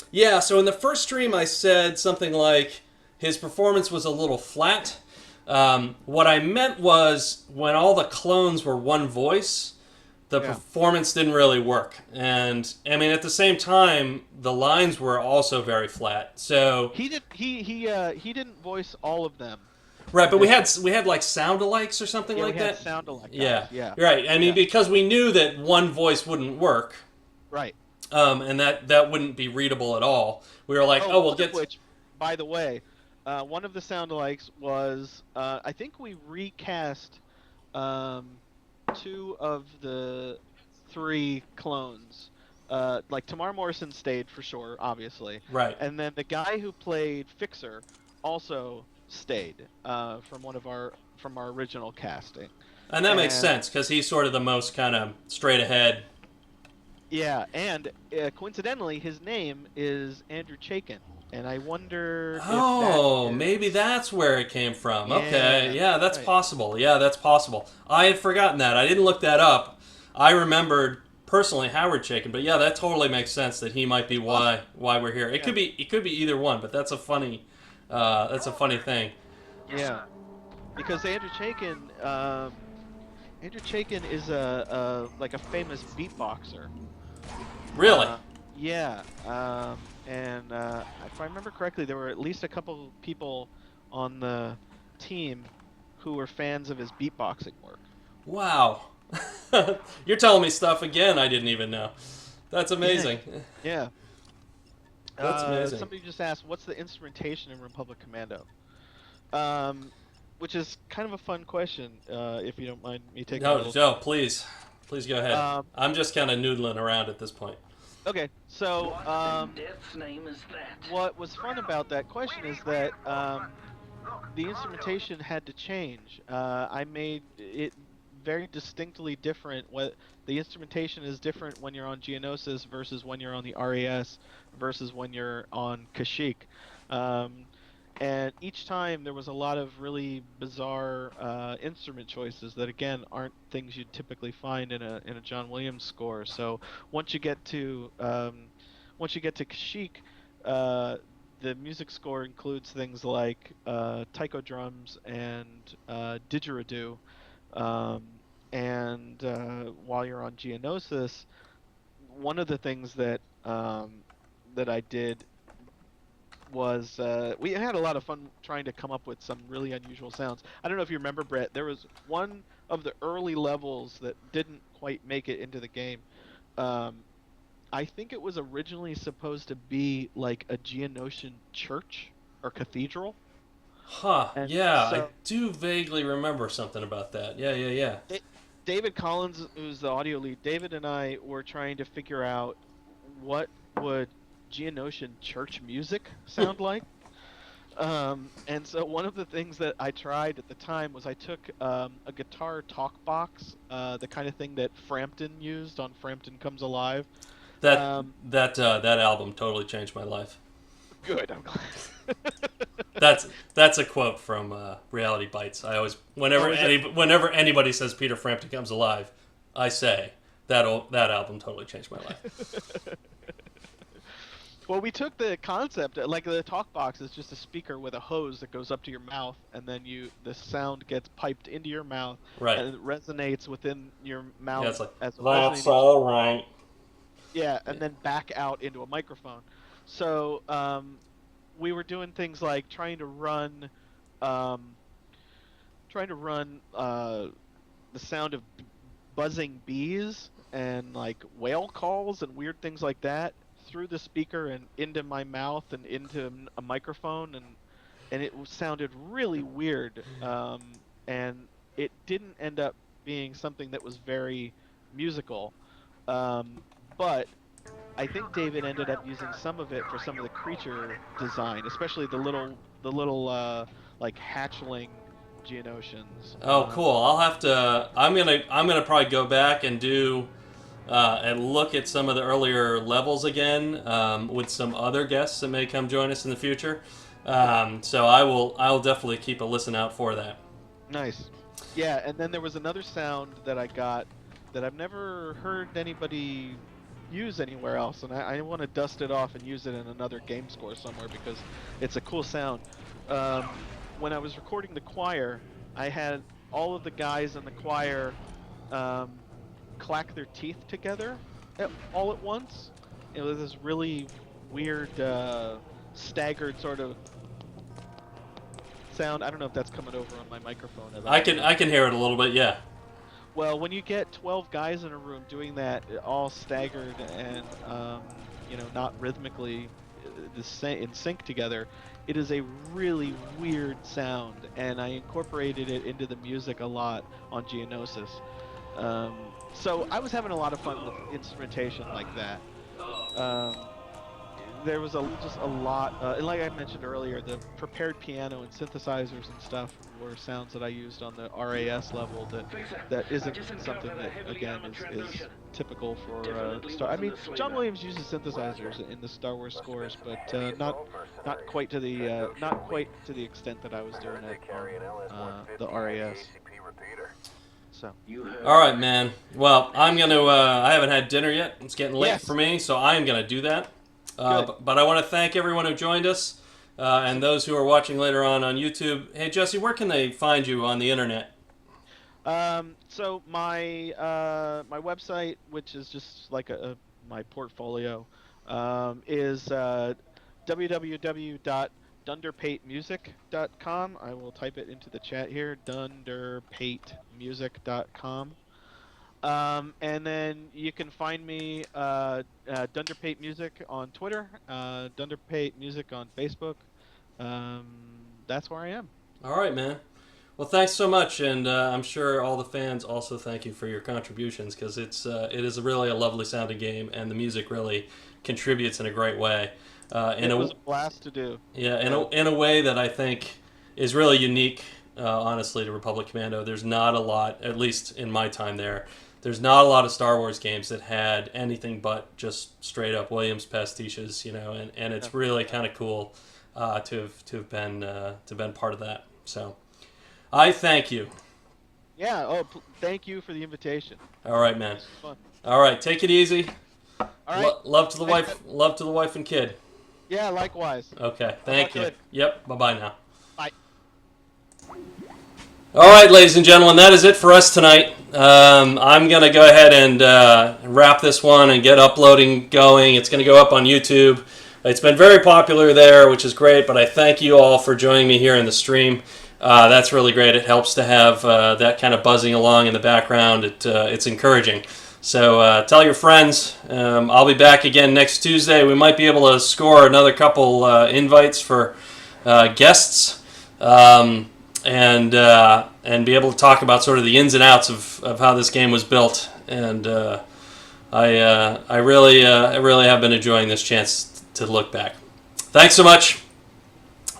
Yeah, so in the first stream I said something like his performance was a little flat. What I meant was when all the clones were one voice, the performance didn't really work. And I mean, at the same time, the lines were also very flat. So He didn't voice all of them. right, but we had like sound-alikes or something Yeah, like we had that. sound-alike guys. Yeah, Yeah. right. I mean, Yeah. because we knew that one voice wouldn't work. Right. And that wouldn't be readable at all. We were like, oh, we'll one get. of which, by the way, one of the sound-alikes was I think we recast 2 of the 3 clones. Like Tamar Morrison stayed for sure, obviously. Right. And then the guy who played Fixer also stayed from our original casting. And that makes And- sense because he's sort of the most kind of straight ahead. Yeah, and coincidentally, his name is Andrew Chaikin, and I wonder. Oh, if that is... maybe that's where it came from. Yeah, Okay, yeah, that's right. possible. Yeah, that's possible. I had forgotten that. I didn't look that up. I remembered personally Howard Chaikin, but yeah, that totally makes sense that he might be why we're here. It could be either one, but that's a funny thing. Yeah, because Andrew Chaikin is like a famous beatboxer. Really? Yeah, and if I remember correctly, there were at least a couple people on the team who were fans of his beatboxing work. Wow. You're telling me stuff again I didn't even know. That's amazing. Yeah. That's amazing. Somebody just asked, what's the instrumentation in Republic Commando? Which is kind of a fun question, if you don't mind me taking a No, little... Joe, please go ahead. I'm just kind of noodling around at this point. Okay, so Death's name is that. what was fun about that question is that the instrumentation had to change. I made it very distinctly different. What the instrumentation is different when you're on Geonosis versus when you're on the RAS versus when you're on Kashyyyk. And each time there was a lot of really bizarre instrument choices that again aren't things you'd typically find in a John Williams score. So once you get to Kashyyyk, the music score includes things like taiko drums and didgeridoo. And while you're on Geonosis, one of the things that I did was we had a lot of fun trying to come up with some really unusual sounds. I don't know if you remember, Brett, there was one of the early levels that didn't quite make it into the game. I think it was originally supposed to be like a Geonosian church or cathedral. Huh, And yeah, I so- do vaguely remember something about that. Yeah. David Collins, who's the audio lead, David and I were trying to figure out what would Geonosian church music sound like. And so one of the things that I tried at the time was I took a guitar talk box, the kind of thing that Frampton used on Frampton Comes Alive. That album totally changed my life. Good, I'm glad. That's a quote from Reality Bites. I always whenever anybody says Peter Frampton Comes Alive, I say that album totally changed my life. Well, we took the concept, like the talk box is just a speaker with a hose that goes up to your mouth, and then the sound gets piped into your mouth, Right. and it resonates within your mouth. Yeah, it's like, as a that's resonating- all right. Yeah, and then back out into a microphone. So we were doing things like trying to run the sound of buzzing bees and like whale calls and weird things like that through the speaker and into my mouth and into a microphone, and it sounded really weird. And it didn't end up being something that was very musical. But I think David ended up using some of it for some of the creature design, especially the little like hatchling Geonosians. Oh, cool. I'll have to. I'm gonna probably go back and do and look at some of the earlier levels again with some other guests that may come join us in the future. So I'll definitely keep a listen out for that. Nice. Yeah, and then there was another sound that I got that I've never heard anybody use anywhere else, and I want to dust it off and use it in another game score somewhere because it's a cool sound. When I was recording the choir, I had all of the guys in the choir clack their teeth together all at once. It was this really weird, staggered sort of sound. I don't know if that's coming over on my microphone. I can hear it a little bit. Yeah. Well, when you get 12 guys in a room doing that, all staggered and not rhythmically in sync together, it is a really weird sound, and I incorporated it into the music a lot on Geonosis. So I was having a lot of fun with instrumentation like that. There was just a lot, and like I mentioned earlier, the prepared piano and synthesizers and stuff were sounds that I used on the RAS level that isn't something that, again, is typical for Star. I mean, John Williams uses synthesizers in the Star Wars scores, but not quite to the extent that I was doing it on the RAS. So. All right, man. Well, I'm gonna. I haven't had dinner yet. It's getting late for me, so I am gonna do that. But I want to thank everyone who joined us, and those who are watching later on YouTube. Hey, Jesse, where can they find you on the internet? So my my website, which is just like my portfolio, is www.dunderpatemusic.com. I will type it into the chat here, dunderpatemusic.com. And then you can find me Dunderpate Music on Twitter, Dunderpate Music on Facebook. That's where I am. All right, man. Well, thanks so much, and I'm sure all the fans also thank you for your contributions, because it is really a lovely sounding game, and the music really contributes in a great way. It was a blast to do. Yeah, in a way that I think is really unique, honestly, to Republic Commando. There's not a lot, at least in my time there, there's not a lot of Star Wars games that had anything but just straight up Williams pastiches, and it's really kind of cool to have been part of that. So I thank you. Yeah. Thank you for the invitation. All right, man. Fun. All right, take it easy. All right. Love to the wife. Love to the wife and kid. Yeah, likewise. Okay, thank you. Good. Yep. Bye now. Bye. All right, ladies and gentlemen, that is it for us tonight. I'm going to go ahead and wrap this one and get uploading going. It's going to go up on YouTube. It's been very popular there, which is great, but I thank you all for joining me here in the stream. That's really great. It helps to have that kind of buzzing along in the background. It's encouraging. So tell your friends. I'll be back again next Tuesday. We might be able to score another couple invites for guests. And be able to talk about sort of the ins and outs of how this game was built. And I really have been enjoying this chance to look back. Thanks so much.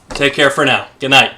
Take care for now. Good night.